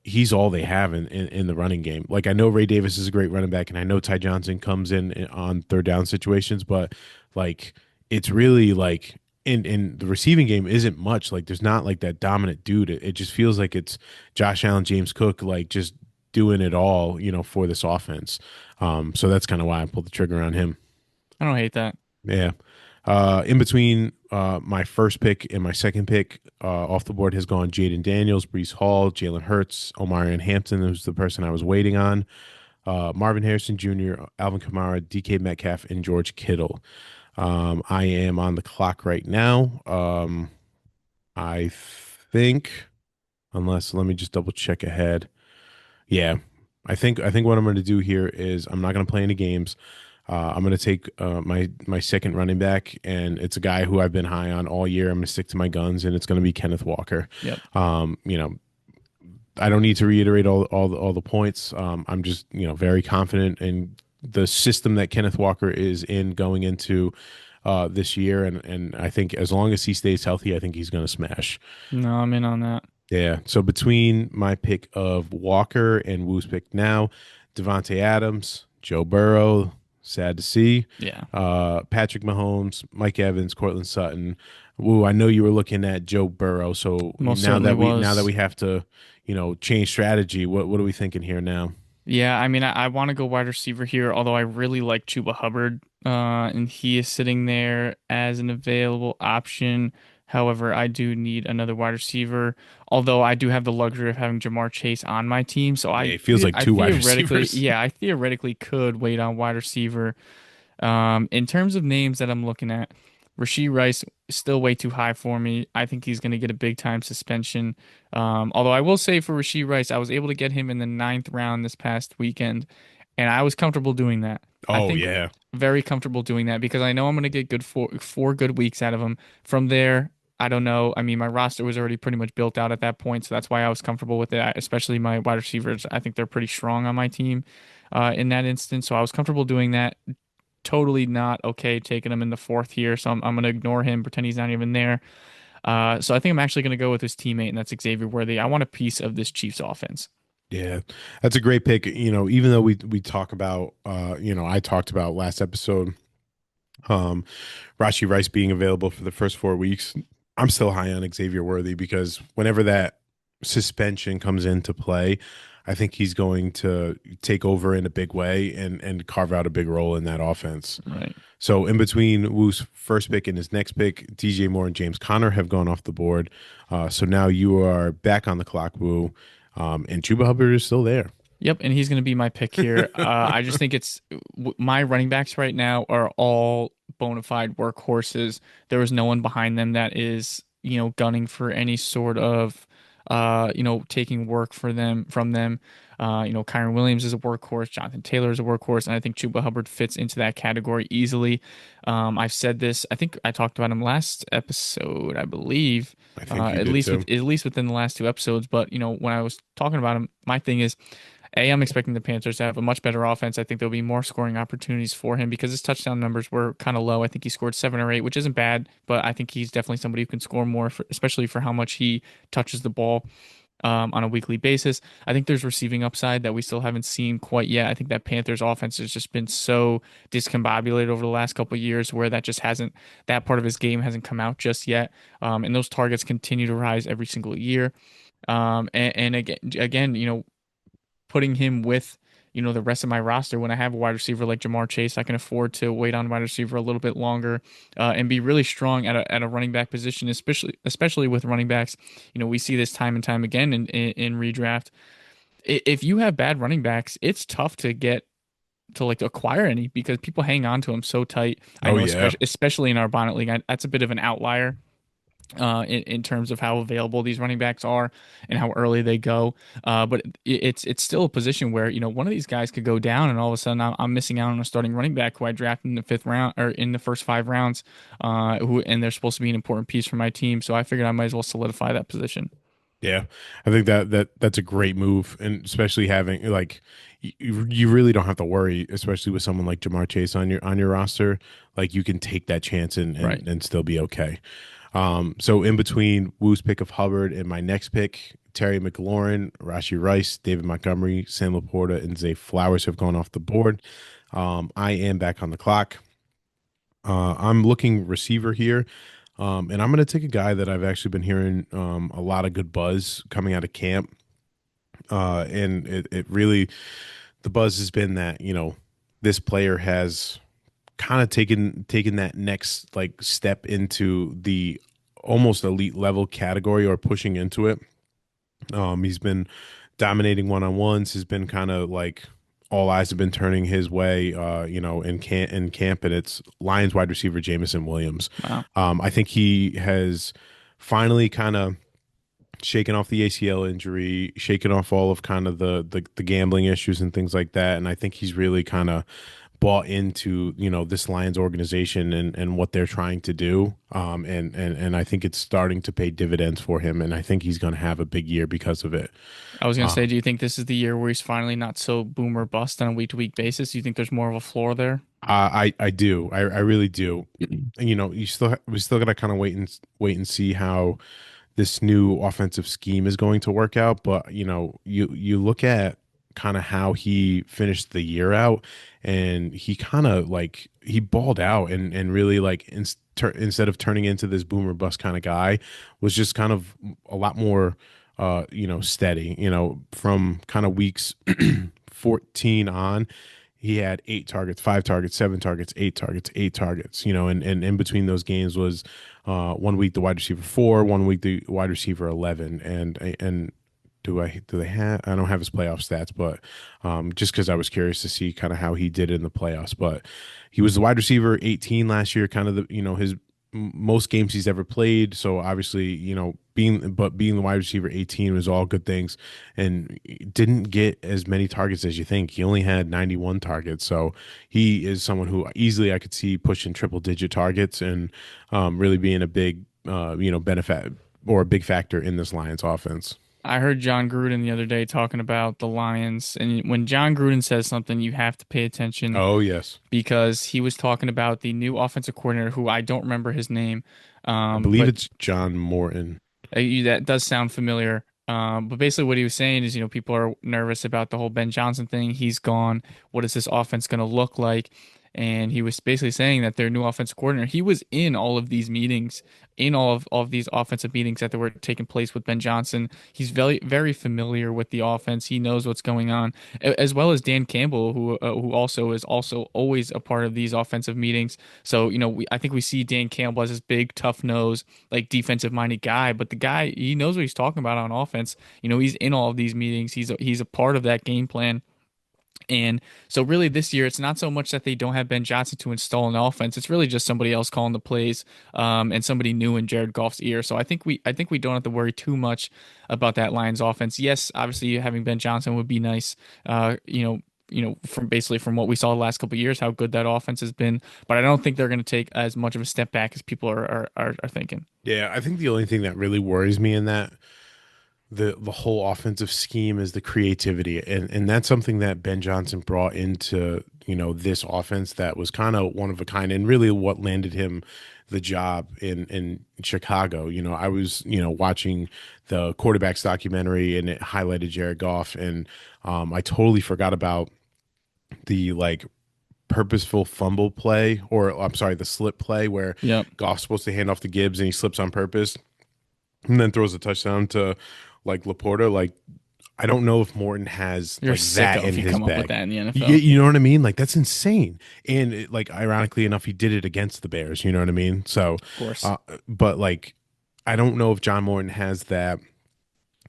he's all they have in the running game. Like I know Ray Davis is a great running back, and I know Ty Johnson comes in on third down situations, but like it's really like in the receiving game isn't much. Like there's not like that dominant dude. It just feels like it's Josh Allen, James Cook, like just doing it all, you know, for this offense. So that's kind of why I pulled the trigger on him. I don't hate that. Yeah. In between my first pick and my second pick, off the board has gone Jaden Daniels, Brees Hall, Jalen Hurts, Omarion Hampton, who's the person I was waiting on, Marvin Harrison Jr., Alvin Kamara, DK Metcalf, and George Kittle. I am on the clock right now. I think, unless let me just double check ahead. Yeah, I think what I'm going to do here is I'm not going to play any games. I'm going to take my second running back, and it's a guy who I've been high on all year. I'm going to stick to my guns, and it's going to be Kenneth Walker. Yep. You know, I don't need to reiterate all the points. I'm just, you know, very confident in the system that Kenneth Walker is in going into this year, and I think as long as he stays healthy, I think he's going to smash. No, I'm in on that. Yeah. So between my pick of Walker and Woo's pick now, Devontae Adams, Joe Burrow, sad to see, Yeah. Patrick Mahomes, Mike Evans, Cortland Sutton. Woo, I know you were looking at Joe Burrow. So Most certainly now that was. we have to, you know, change strategy, what are we thinking here now? Yeah, I mean, I want to go wide receiver here, although I really like Chuba Hubbard, and he is sitting there as an available option. However, I do need another wide receiver, although I do have the luxury of having Jamar Chase on my team, so Yeah, it feels like I two wide theoretically, receivers. yeah, I theoretically could wait on wide receiver. In terms of names that I'm looking at, Rasheed Rice is still way too high for me. I think he's going to get a big time suspension. Although I will say for Rasheed Rice, I was able to get him in the ninth round this past weekend, and I was comfortable doing that. I Oh think yeah. very comfortable doing that because I know I'm going to get good four good weeks out of him. From there, I don't know. I mean, my roster was already pretty much built out at that point, so that's why I was comfortable with it. Especially my wide receivers, I think they're pretty strong on my team in that instance. So I was comfortable doing that. Totally not okay taking him in the fourth here, so I'm going to ignore him, pretend he's not even there. So I think I'm actually going to go with his teammate, and that's Xavier Worthy. I want a piece of this Chiefs offense. Yeah, that's a great pick. You know, even though we talk about, you know, I talked about last episode, um, Rashi Rice being available for the first 4 weeks. I'm still high on Xavier Worthy because whenever that suspension comes into play, I think he's going to take over in a big way and carve out a big role in that offense. Right. So in between Wu's first pick and his next pick, DJ Moore and James Conner have gone off the board. So now you are back on the clock, Wu, and Chuba Hubbard is still there. Yep, and he's going to be my pick here. I just think my running backs right now are all bona fide workhorses. There is no one behind them that is, gunning for any sort of, taking work for them from them. Kyron Williams is a workhorse, Jonathan Taylor is a workhorse, and I think Chuba Hubbard fits into that category easily. I've said this. I think I talked about him last episode, I believe. I think you did too. At least within the last two episodes. But when I was talking about him, my thing is I'm expecting the Panthers to have a much better offense. I think there'll be more scoring opportunities for him because his touchdown numbers were kind of low. I think he scored 7 or 8, which isn't bad, but I think he's definitely somebody who can score more, especially for how much he touches the ball on a weekly basis. I think there's receiving upside that we still haven't seen quite yet. I think that Panthers offense has just been so discombobulated over the last couple of years where that part of his game hasn't come out just yet. And those targets continue to rise every single year. And again, putting him with the rest of my roster. When I have a wide receiver like Jamar Chase, I can afford to wait on wide receiver a little bit longer, and be really strong at a running back position, especially with running backs. We see this time and time again in redraft. If you have bad running backs, it's tough to get to like acquire any because people hang on to them so tight. I Oh know, yeah. especially in our Bonnet League, that's a bit of an outlier in terms of how available these running backs are and how early they go. But it's still a position where one of these guys could go down, and all of a sudden I'm missing out on a starting running back who I drafted in the fifth round or in the first 5 rounds, who and they're supposed to be an important piece for my team. So I figured I might as well solidify that position. Yeah, I think that's a great move, and especially having like you really don't have to worry, especially with someone like Jamar Chase on your roster. Like you can take that chance Right. and still be okay. So in between Woo's pick of Hubbard and my next pick, Terry McLaurin, Rashi Rice, David Montgomery, Sam Laporta, and Zay Flowers have gone off the board. I am back on the clock. I'm looking receiver here. And I'm going to take a guy that I've actually been hearing a lot of good buzz coming out of camp. And it really, the buzz has been that, this player has kind of taken that next like step into the almost elite level category or pushing into it. He's been dominating one-on-ones. Has been kind of like all eyes have been turning his way, in camp, and it's Lions wide receiver Jamison Williams. Wow. I think he has finally kind of shaken off the ACL injury, shaken off all of kind of the gambling issues and things like that, and I think he's really kind of bought into this Lions organization and what they're trying to do, and I think it's starting to pay dividends for him, and I think he's going to have a big year because of it. I was gonna say, um, do you think this is the year where he's finally not so boom or bust on a week to week basis? Do you think there's more of a floor there? I do, I really do. And, we still got to kind of wait and see how this new offensive scheme is going to work out. But you look at kind of how he finished the year out, and he kind of like he balled out and really like instead of turning into this boomer bust kind of guy, was just kind of a lot more steady. From kind of weeks 14 on. He had 8 targets, 5 targets, 7 targets, 8 targets, 8 targets, and in between those games was one week the wide receiver 4, one week the wide receiver 11, and do they have? I don't have his playoff stats, but just because I was curious to see kind of how he did in the playoffs. But he was the wide receiver 18 last year, kind of the his most games he's ever played. So obviously, being the wide receiver 18 was all good things, and didn't get as many targets as you think. He only had 91 targets, so he is someone who easily I could see pushing triple digit targets and really being a big benefit or a big factor in this Lions offense. I heard John Gruden the other day talking about the Lions, and when John Gruden says something, you have to pay attention Oh yes, because he was talking about the new offensive coordinator, who I don't remember his name, I believe but it's John Morton. that does sound familiar. But basically, what he was saying is, people are nervous about the whole Ben Johnson thing. He's gone. What is this offense going to look like? And he was basically saying that their new offensive coordinator, he was in all of these meetings, in all of these offensive meetings that were taking place with Ben Johnson. He's very, very familiar with the offense. He knows what's going on, as well as Dan Campbell, who also is also always a part of these offensive meetings. So, I think we see Dan Campbell as this big, tough nose, like defensive minded guy, but the guy, he knows what he's talking about on offense. He's in all of these meetings. He's a part of that game plan. And so really this year, it's not so much that they don't have Ben Johnson to install an offense. It's really just somebody else calling the plays, and somebody new in Jared Goff's ear. So I think we don't have to worry too much about that Lions offense. Yes, obviously having Ben Johnson would be nice. From what we saw the last couple of years, how good that offense has been. But I don't think they're going to take as much of a step back as people are thinking. Yeah, I think the only thing that really worries me in that the whole offensive scheme is the creativity, and that's something that Ben Johnson brought into this offense that was kind of one of a kind, and really what landed him the job in Chicago. I was watching the quarterbacks documentary, and it highlighted Jared Goff, and I totally forgot about the like purposeful fumble play, or I'm sorry, the slip play where Yep. Goff's supposed to hand off to Gibbs and he slips on purpose and then throws a touchdown to like Laporta. Like I don't know if Morton has You're a like that sicko in if you his come up with bag. that in the You, NFL. you know what I mean? Like that's insane. And like ironically enough, he did it against the Bears. You know what I mean? So, Of course. uh, but like I don't know if John Morton has that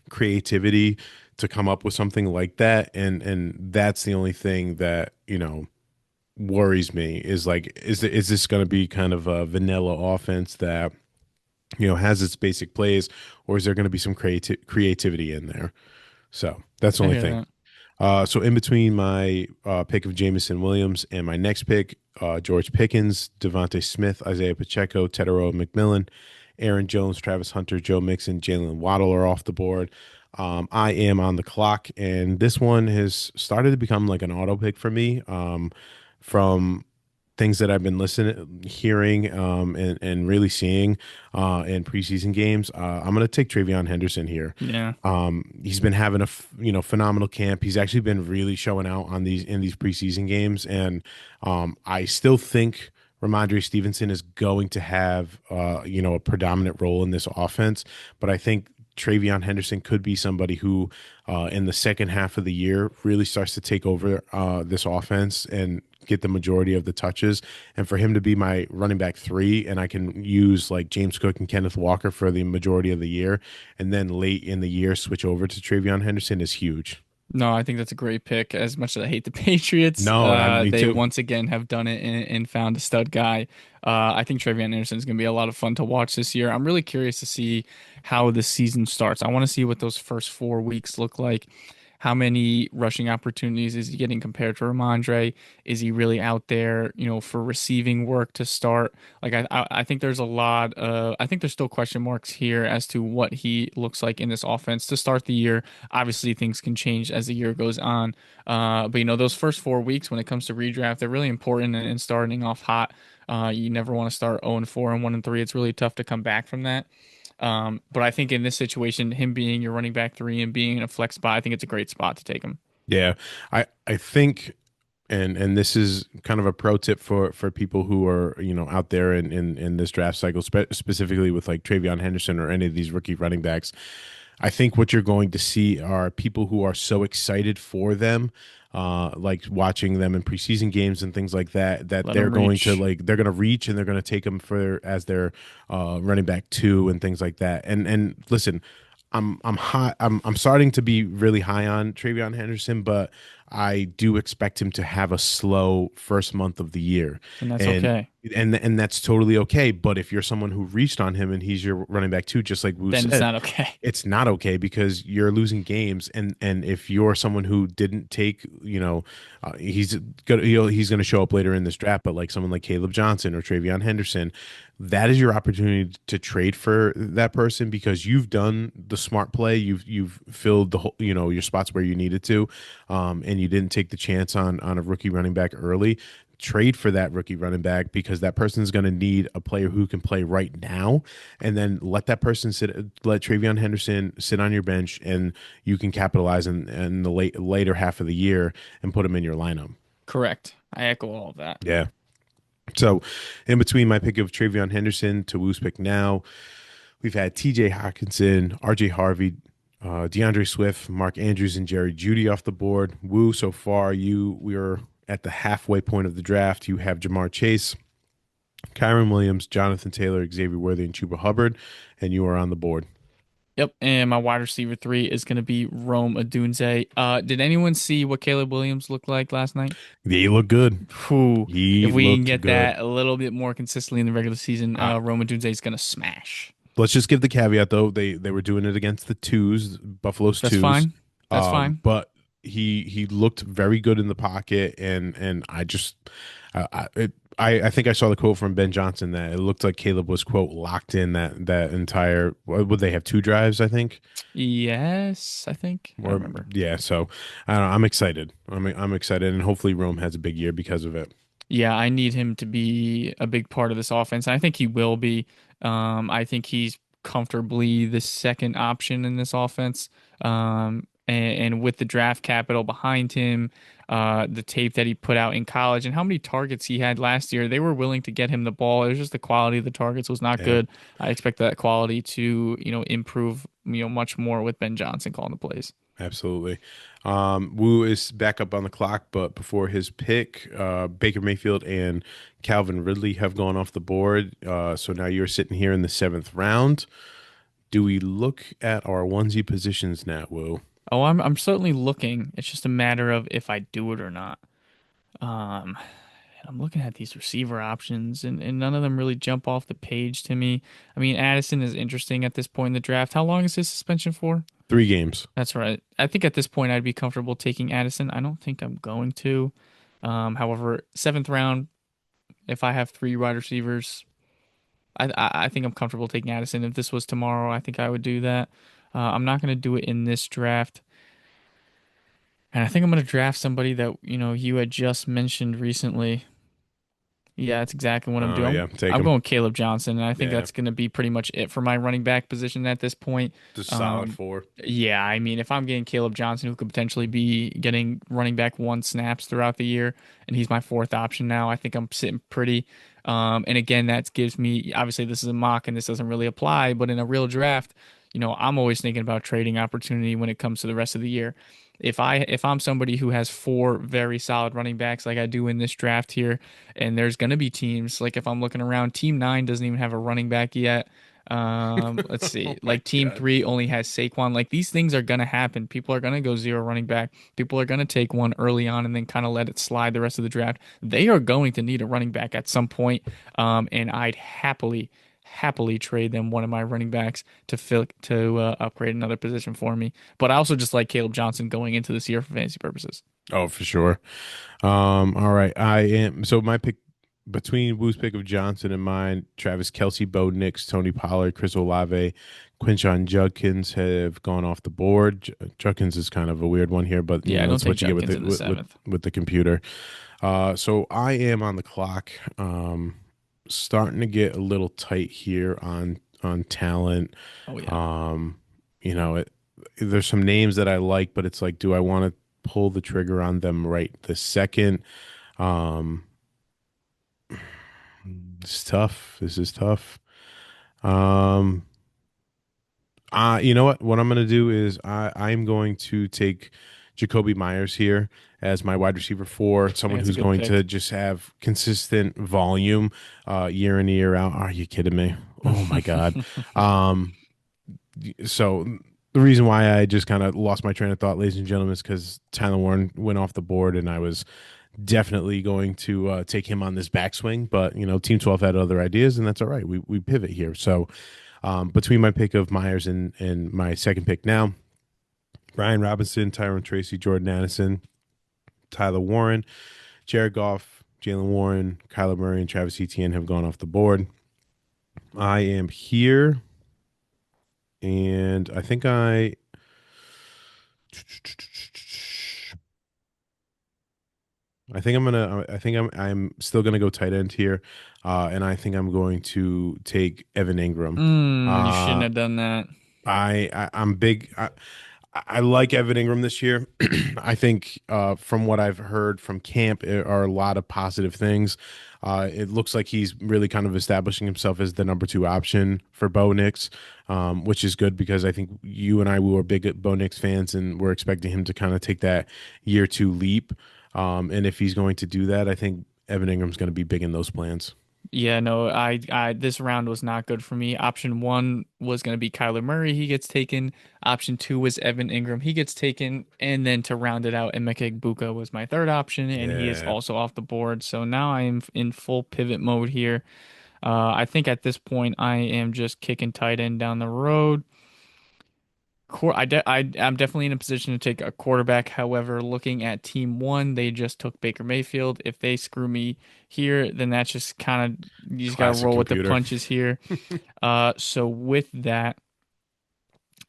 creativity to come up with something like that. And that's the only thing that worries me is like is this going to be kind of a vanilla offense that has its basic plays, or is there going to be some creativity in there? So that's the I only hear thing. that. So in between my pick of Jamison Williams and my next pick, George Pickens, Devontae Smith, Isaiah Pacheco, Tedero McMillan, Aaron Jones, Travis Hunter, Joe Mixon, Jalen Waddle are off the board. I am on the clock, and this one has started to become like an auto pick for me. From things that I've been listening, hearing, and really seeing in preseason games. I'm going to take Travion Henderson here. Yeah. He's been having a phenomenal camp. He's actually been really showing out on these preseason games, and I still think Ramondre Stevenson is going to have a predominant role in this offense, but I think Travion Henderson could be somebody who, in the second half of the year, really starts to take over this offense and get the majority of the touches. And for him to be my running back three, and I can use like James Cook and Kenneth Walker for the majority of the year, and then late in the year switch over to Travion Henderson is huge. No, I think that's a great pick. As much as I hate the Patriots, No, me they too. once again have done it and found a stud guy. I think Travion Anderson is going to be a lot of fun to watch this year. I'm really curious to see how the season starts. I want to see what those first 4 weeks look like. How many rushing opportunities is he getting compared to Ramondre? Is he really out there, for receiving work to start? Like I think there's a lot of I think there's still question marks here as to what he looks like in this offense to start the year. Obviously, things can change as the year goes on. But those first 4 weeks when it comes to redraft, they're really important and starting off hot. You never want to start 0-4 and 1-3. It's really tough to come back from that. But I think in this situation, him being your running back three and being in a flex spot, I think it's a great spot to take him. Yeah, I think, and this is kind of a pro tip for people who are out there in this draft cycle, specifically with like Travion Henderson or any of these rookie running backs. I think what you're going to see are people who are so excited for them, like watching them in preseason games and things like that, that Let him reach. they're going to reach and they're going to take them for as their running back two and things like that. And listen, I'm high. I'm starting to be really high on Travion Henderson, but I do expect him to have a slow first month of the year, And that's and okay. and that's totally okay. But if you're someone who reached on him and he's your running back too, just like Wu Then it's said, not okay. it's not okay because you're losing games. And if you're someone who didn't take, he's gonna show up later in this draft, but like someone like Caleb Johnson or Travion Henderson, that is your opportunity to trade for that person because you've done the smart play. You've filled the whole, your spots where you needed to, and you didn't take the chance on a rookie running back early. Trade for that rookie running back because that person is going to need a player who can play right now, and then let that person sit. Let Travion Henderson sit on your bench, and you can capitalize in the later half of the year and put him in your lineup. Correct. I echo all of that. Yeah. So, in between my pick of Travion Henderson to Woo's pick now, we've had T.J. Hawkinson, R.J. Harvey, DeAndre Swift, Mark Andrews, and Jerry Judy off the board. Woo, so far we're at the halfway point of the draft. You have Jamar Chase, Kyron Williams, Jonathan Taylor, Xavier Worthy, and Chuba Hubbard, and you are on the board. Yep. And my wide receiver three is going to be Rome Odunze. Did anyone see what Caleb Williams looked like last night? He looked good. Whew. He If we can looked get good. that a little bit more consistently in the regular season, Uh, Rome Odunze is going to smash. let's just give the caveat though. They were doing it against the twos, Buffalo's That's twos. fine. That's fine. But he looked very good in the pocket, and I just I think I saw the quote from Ben Johnson that it looked like Caleb was quote locked in that entire. What would they have, two drives? I think. Yes, I think. I Or remember. yeah, so I don't know, I'm excited. I'm excited, and hopefully Rome has a big year because of it. Yeah, I need him to be a big part of this offense. I think he will be. I think he's comfortably the second option in this offense. And with the draft capital behind him, the tape that he put out in college, and how many targets he had last year, they were willing to get him the ball. It was just the quality of the targets was not Yeah. good. I expect that quality to, improve, much more with Ben Johnson calling the plays. Absolutely. Wu is back up on the clock, but before his pick, Baker Mayfield and Calvin Ridley have gone off the board. So now you're sitting here in the seventh round. Do we look at our onesie positions now, Wu? Oh, I'm certainly looking. It's just a matter of if I do it or not. Um, I'm looking at these receiver options, and none of them really jump off the page to me. I mean, Addison is interesting at this point in the draft. How long is his suspension for? 3 games. That's right. I think at this point I'd be comfortable taking Addison. I don't think I'm going to. However, seventh round, if I have three wide receivers, I think I'm comfortable taking Addison. If this was tomorrow, I think I would do that. I'm not going to do it in this draft. And I think I'm going to draft somebody that, you had just mentioned recently. Yeah, that's exactly what I'm Oh doing. yeah, take I'm him. going Caleb Johnson, and I think Yeah, that's going to be pretty much it for my running back position at this point. just solid Um, four. yeah, I mean, if I'm getting Caleb Johnson, who could potentially be getting running back one snaps throughout the year, and he's my fourth option now, I think I'm sitting pretty. And again, that gives me, obviously, this is a mock and this doesn't really apply, but in a real draft, I'm always thinking about trading opportunity when it comes to the rest of the year. If I'm somebody who has four very solid running backs like I do in this draft here, and there's going to be teams like if I'm looking around, Team 9 doesn't even have a running back yet. Let's Oh see, my like Team God. 3 only has Saquon. Like these things are going to happen. People are going to go zero running back. People are going to take one early on and then kind of let it slide the rest of the draft. They are going to need a running back at some point. And I'd happily trade them one of my running backs to upgrade another position for me. But I also just like Caleb Johnson going into this year for fantasy purposes. Oh, for sure. All right. I am so my pick between Wu's pick of Johnson and mine, Travis Kelsey, Bo Nix, Tony Pollard, Chris Olave, Quinshon Judkins have gone off the board. Judkins is kind of a weird one here, but Yeah, I don't that's take what you get with Judkins the in the seventh. with the computer. So I am on the clock. Starting to get a little tight here on talent. Oh yeah. Um, there's some names that I like, but it's like, do I want to pull the trigger on them right this second? Um, it's tough. This is tough. Um, you know what? What I'm going to do is I'm going to take Jacoby Myers here as my wide receiver four, I think someone that's a who's good going to pick. just have consistent volume year in year out. Are you kidding me? Oh my God. Um, so the reason why I just kind of lost my train of thought, ladies and gentlemen, is because Tyler Warren went off the board, and I was definitely going to take him on this backswing. But Team 12 had other ideas, and that's all right. We pivot here. So between my pick of Myers and my second pick now, Brian Robinson, Tyrone Tracy, Jordan Addison, Tyler Warren, Jared Goff, Jalen Warren, Kyler Murray, and Travis Etienne have gone off the board. I am here, and I think I'm still gonna go tight end here, and I think I'm going to take Evan Ingram. You shouldn't Uh, have done that. I'm big. I like Evan Ingram this year. I think from what I've heard from camp are a lot of positive things. It looks like he's really kind of establishing himself as the number two option for Bo Nix, which is good because I think you and I we were big Bo Nix fans and we're expecting him to kind of take that year two leap. And if he's going to do that, I think Evan Ingram's going to be big in those plans. Yeah, no, this round was not good for me. Option one was going to be Kyler Murray. He gets taken. Option two was Evan Ingram. He gets taken. And then to round it out, Emeka Egbuka was my third option, and he is Yeah. also off the board. So now I am in full pivot mode here. I think at this point I am just kicking tight end down the road. I'm definitely in a position to take a quarterback. However, looking at team one, they just took Baker Mayfield. If they screw me here, then that's just kind of, you just got to Classic roll with the computer. punches here. So with that,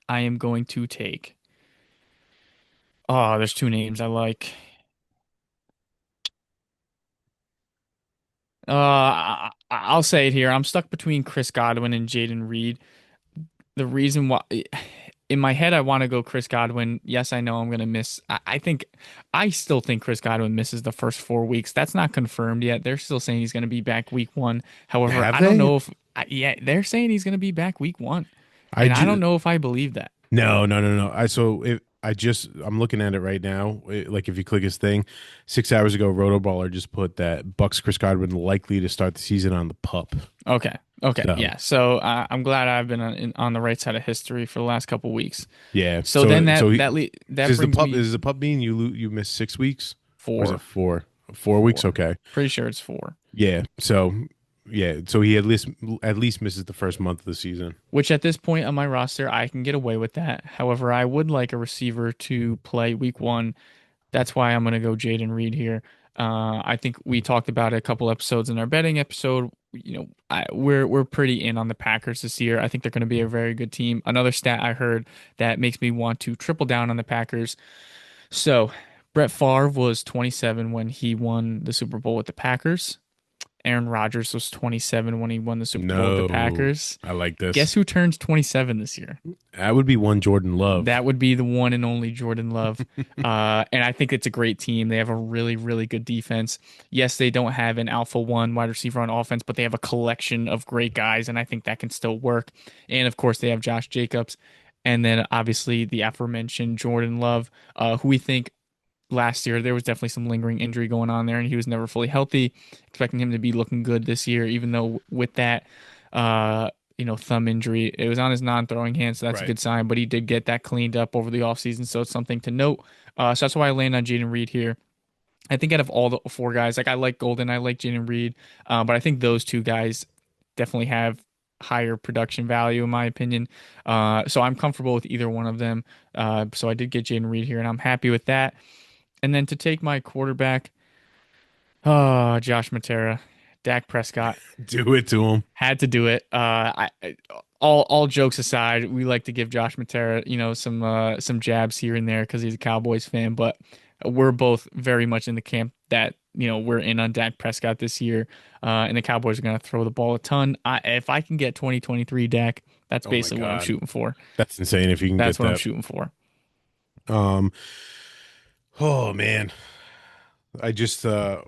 I am going to take. Oh, there's two names I like. I'll say it here. I'm stuck between Chris Godwin and Jaden Reed. The reason why in my head I want to go Chris Godwin. Yes, I know I'm gonna miss. I still think Chris Godwin misses the first 4 weeks. That's not confirmed yet. They're still saying he's gonna be back week one. However, Have I don't they? know if yeah, they're saying he's gonna be back week one, I and I don't just know if I believe that. No, no, no, no. I'm looking at it right now. Like if you click his thing, 6 hours ago, Rotoballer just put that Bucks Chris Godwin likely to start the season on the pup. Okay. Okay. So Yeah. So I'm glad I've been on the right side of history for the last couple weeks. yeah, So then that is the brings pup me is the pup being you missed 6 weeks or is it four, 4 weeks? four. Okay, Pretty sure it's four. yeah. So he at least misses the first month of the season. Which at this point on my roster, I can get away with that. However, I would like a receiver to play week one. That's why I'm going to go Jaden Reed here. I think we talked about it a couple episodes in our betting episode. We're pretty in on the Packers this year. I think they're going to be a very good team. Another stat I heard that makes me want to triple down on the Packers. So, Brett Favre was 27 when he won the Super Bowl with the Packers. Aaron Rodgers was 27 when he won the Super Bowl with the No, Packers. I like this. Guess who turns 27 this year? That would be one Jordan Love. That would be the one and only Jordan Love. And I think it's a great team. They have a really, really good defense. Yes, they don't have an alpha one wide receiver on offense, but they have a collection of great guys, and I think that can still work. And of course, they have Josh Jacobs. And then obviously the aforementioned Jordan Love, who we think last year there was definitely some lingering injury going on there, and he was never fully healthy. Expecting him to be looking good this year, even though with that, uh, thumb injury, it was on his non-throwing hand, so that's a Right. good sign. But he did get that cleaned up over the offseason, so it's something to note. So that's why I land on Jaden Reed here. I think out of all the four guys, like I like Golden, I like Jaden Reed, but I think those two guys definitely have higher production value in my opinion. So I'm comfortable with either one of them. So I did get Jaden Reed here, and I'm happy with that. And then to take my quarterback, Josh Matera, Dak Prescott Do it to him. had to do it. All jokes aside, we like to give Josh Matera, some jabs here and there because he's a Cowboys fan, but we're both very much in the camp that we're in on Dak Prescott this year, and the Cowboys are going to throw the ball a ton. If I can get 2023 Dak, that's Oh my basically what I'm God. shooting for. That's insane if you can That's get what I'm that. shooting for. Um, oh man. I just uh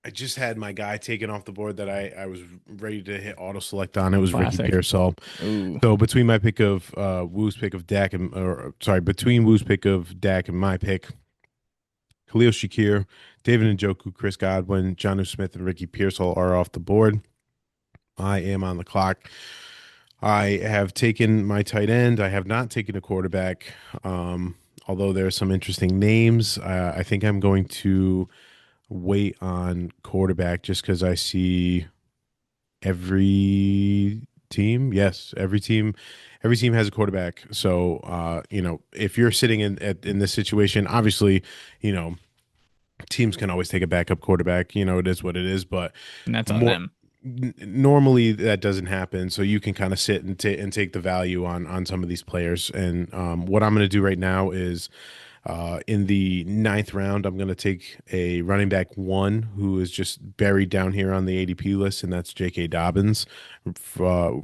I just had my guy taken off the board that I was ready to hit auto select on. It was Ricky Classic. Pearsall. Ooh, So between my pick of Woo's pick of Dak and or sorry, between Woo's pick of Dak and my pick, Khalil Shakir, David Njoku, Chris Godwin, Jonnu Smith, and Ricky Pearsall are off the board. I am on the clock. I have taken my tight end. I have not taken a quarterback. Although there are some interesting names, I think I'm going to wait on quarterback just because I see every team. Yes, every team has a quarterback. So, if you're sitting in this situation, obviously, you know, teams can always take a backup quarterback. It is what it is. But and that's on more them. normally that doesn't happen. So you can kind of sit and take the value on some of these players. And what I'm going to do right now is in the ninth round, I'm going to take a running back one who is just buried down here on the ADP list, and that's J.K. Dobbins,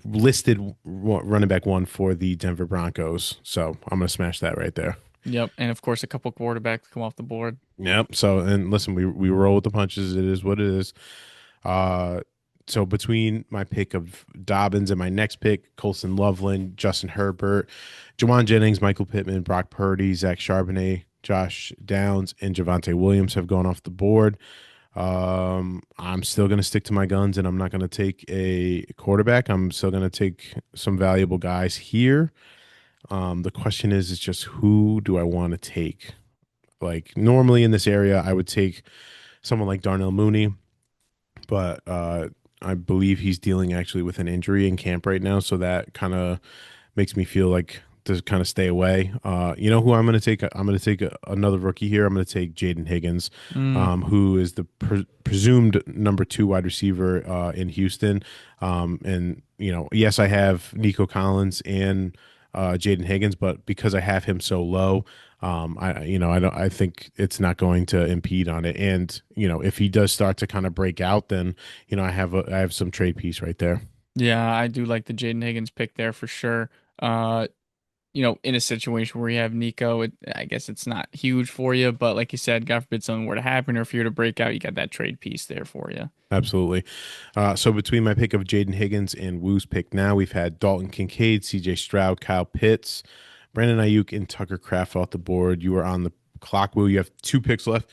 listed running back one for the Denver Broncos. So I'm going to smash that right there. Yep, and of course a couple quarterbacks come off the board. Yep. So, and listen, we roll with the punches. It is what it is. Uh, so between my pick of Dobbins and my next pick, Colson Loveland, Justin Herbert, Jawan Jennings, Michael Pittman, Brock Purdy, Zach Charbonnet, Josh Downs, and Javante Williams have gone off the board. I'm still going to stick to my guns and I'm not going to take a quarterback. I'm still going to take some valuable guys here. The question is just who do I want to take? Like normally in this area, I would take someone like Darnell Mooney, but I believe he's dealing actually with an injury in camp right now, so that kind of makes me feel like to kind of stay away. You know who I'm going to take? I'm going to take another rookie here. I'm going to take Jaden Higgins, Mm, who is the presumed number two wide receiver in Houston. And yes, I have Nico Collins and Jaden Higgins, but because I have him so low, I don't. I think it's not going to impede on it. And if he does start to kind of break out, then I have some trade piece right there. yeah, I do like the Jaden Higgins pick there for sure. Uh, in a situation where you have Nico, I guess it's not huge for you, but like you said, God forbid something were to happen, or if you're to break out, you got that trade piece there for you. Absolutely. So between my pick of Jaden Higgins and Woo's pick now, we've had Dalton Kincaid, CJ Stroud, Kyle Pitts, Brandon Ayuk and Tucker Kraft off the board. You are on the clock, Will. You have 2 picks left,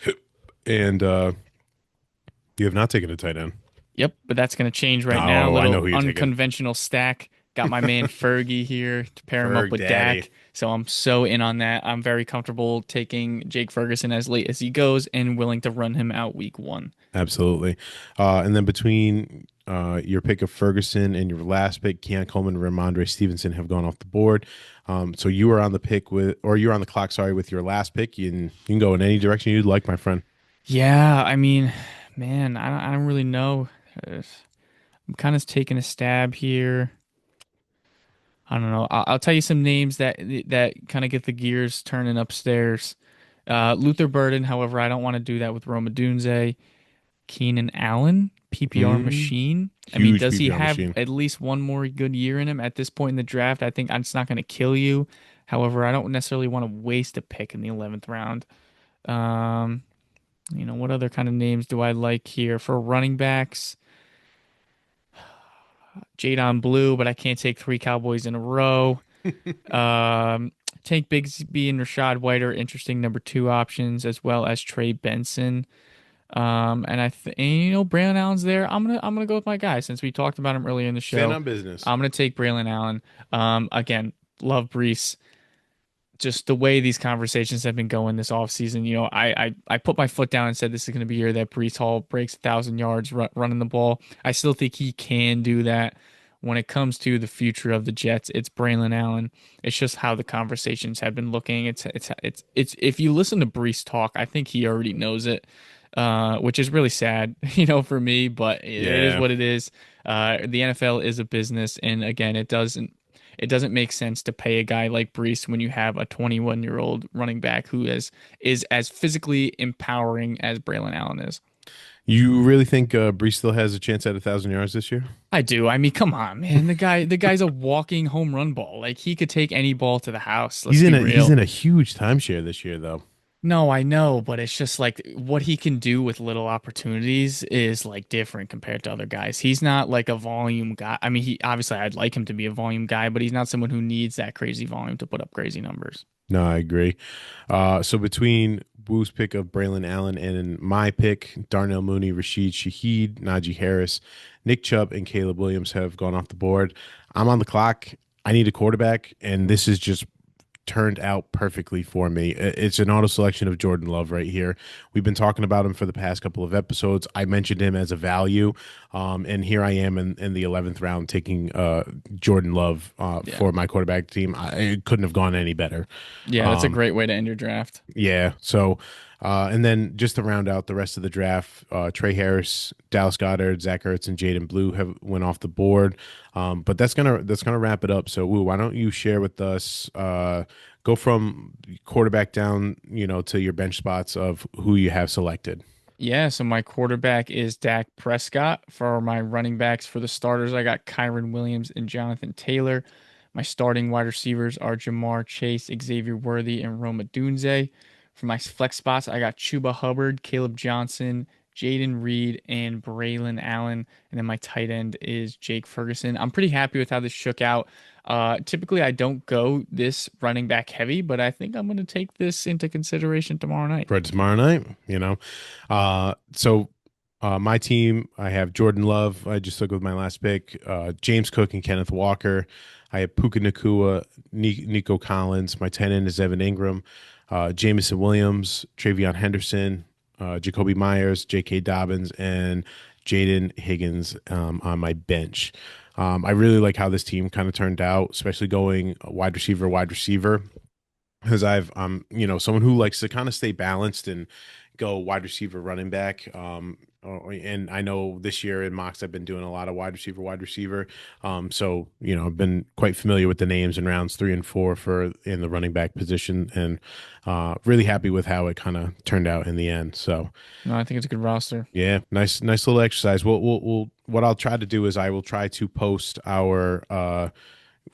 and you have not taken a tight end. Yep, but that's going to change right now. Oh, I know Little who you're taking. unconventional stack. Got my man Fergie here to pair him up Ferg with Daddy. Dak. So I'm so in on that. I'm very comfortable taking Jake Ferguson as late as he goes and willing to run him out week one. Absolutely. And then between your pick of Ferguson and your last pick, Keon Coleman and Ramondre Stevenson have gone off the board. So you are on the pick with, or you're on the clock, sorry, with your last pick. You can go in any direction you'd like, my friend. Yeah, I mean, man, I don't really know. I'm kind of taking a stab here. I don't know. I'll tell you some names that kind of get the gears turning upstairs. Luther Burden, however, I don't want to do that with Roma Dunze. Keenan Allen, PPR Mm, machine. I mean, huge does he PPR have machine. at least one more good year in him at this point in the draft? I think it's not going to kill you. However, I don't necessarily want to waste a pick in the 11th round. Um, what other kind of names do I like here for running backs? Jadon Blue, but I can't take three Cowboys in a row. Um, Tank Bigsby and Rashad White are interesting number two options, as well as Trey Benson. And Braylon Allen's there. I'm gonna go with my guy since we talked about him earlier in the Stand show. on business. I'm gonna take Braylon Allen. Again, love Brees, just the way these conversations have been going this offseason, I put my foot down and said this is going to be a year that Brees Hall breaks 1,000 yards running the ball. I still think he can do that. When it comes to the future of the Jets, it's Braylon Allen. It's just how the conversations have been looking. It's if you listen to Brees talk, I think he already knows it, which is really sad, for me. But it is Yeah. what it is. The NFL is a business, and again, it doesn't make sense to pay a guy like Brees when you have a 21-year-old running back who is as physically empowering as Braylon Allen is. You really think Brees still has a chance at 1,000 yards this year? I do. I mean, come on, man. The guy's a walking home run ball. Like he could take any ball to the house. Let's He's in be a he's real. in a huge timeshare this year, though. No, I know, but it's just like what he can do with little opportunities is like different compared to other guys. He's not like a volume guy. I mean, he obviously I'd like him to be a volume guy, but he's not someone who needs that crazy volume to put up crazy numbers. No, I agree. So between Woo's pick of Braylon Allen and my pick, Darnell Mooney, Rashid Shaheed, Najee Harris, Nick Chubb, and Caleb Williams have gone off the board. I'm on the clock. I need a quarterback, and this is just turned out perfectly for me. It's an auto selection of Jordan Love right here. We've been talking about him for the past couple of episodes. I mentioned him as a value, and here I am in the 11th round taking Jordan Love Yeah. for my quarterback team. It couldn't have gone any better. Yeah, that's a Um, great way to end your draft. yeah. So, and then just to round out the rest of the draft, Trey Harris, Dallas Goddard, Zach Ertz, and Jaden Blue have went off the board. But that's gonna wrap it up. So, Woo, why don't you share with us? Go from quarterback down, to your bench spots of who you have selected. Yeah, so my quarterback is Dak Prescott. For my running backs for the starters, I got Kyron Williams and Jonathan Taylor. My starting wide receivers are Jamar Chase, Xavier Worthy, and Roma Dunze. For my flex spots, I got Chuba Hubbard, Caleb Johnson, Jaden Reed, and Braylon Allen. And then my tight end is Jake Ferguson. I'm pretty happy with how this shook out. Typically, I don't go this running back heavy, but I think I'm going to take this into consideration tomorrow night. For tomorrow night. So my team, I have Jordan Love. I just took with my last pick. James Cook and Kenneth Walker. I have Puka Nakua, Nico Collins. My 10 end is Evan Ingram, Jamison Williams, Travion Henderson, Jacoby Myers, J.K. Dobbins, and Jaden Higgins on my bench. I really like how this team kind of turned out, especially going wide receiver, because someone who likes to kind of stay balanced and go wide receiver, running back. And I know this year in mocks I've been doing a lot of wide receiver. So I've been quite familiar with the names in rounds 3 and 4 for in the running back position, and really happy with how it kind of turned out in the end. So No, I think it's a good roster. yeah, nice little exercise. What I'll try to do is I will try to post our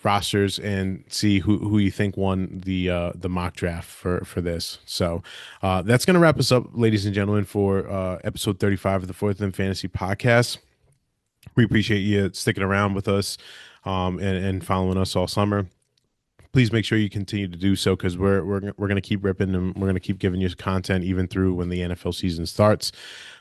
rosters and see who you think won the mock draft for this. So that's gonna wrap us up, ladies and gentlemen, for episode 35 of the Fourth and Fantasy Podcast. We appreciate you sticking around with us and following us all summer. please make sure you continue to do so because we're going to keep ripping and we're going to keep giving you content even through when the NFL season starts.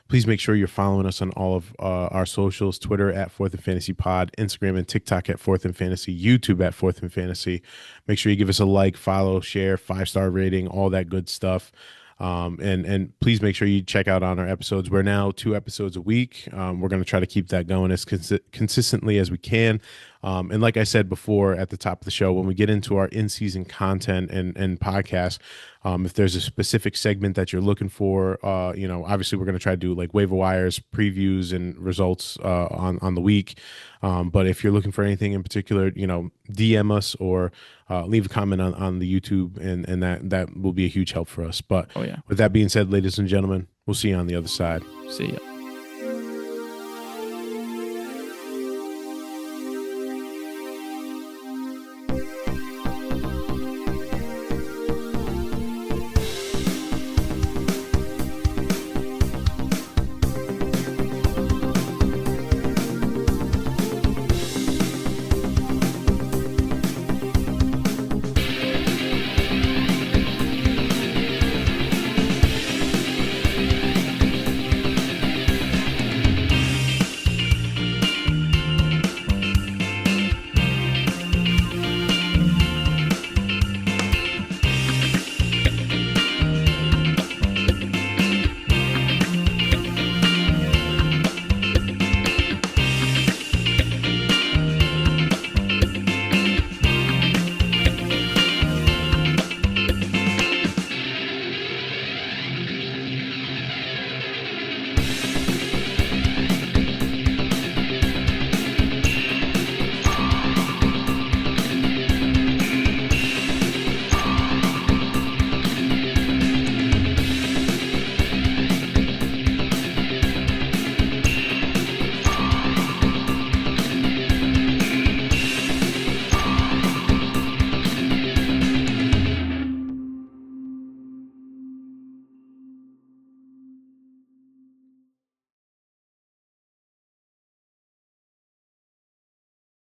Please make sure you're following us on all of our socials: Twitter at Fourth and Fantasy Pod, Instagram and TikTok at Fourth and Fantasy, YouTube at Fourth and Fantasy. Make sure you give us a like, follow, share, 5-star rating, all that good stuff. And please make sure you check out on our episodes. We're now 2 episodes a week. We're going to try to keep that going as consistently as we can. And like I said before at the top of the show, when we get into our in-season content and podcast, if there's a specific segment that you're looking for, obviously we're going to try to do like waiver wires, previews, and results on the week. But if you're looking for anything in particular, DM us or leave a comment on the YouTube, and that will be a huge help for us. But Oh yeah. with that being said, ladies and gentlemen, we'll see you on the other side. See ya.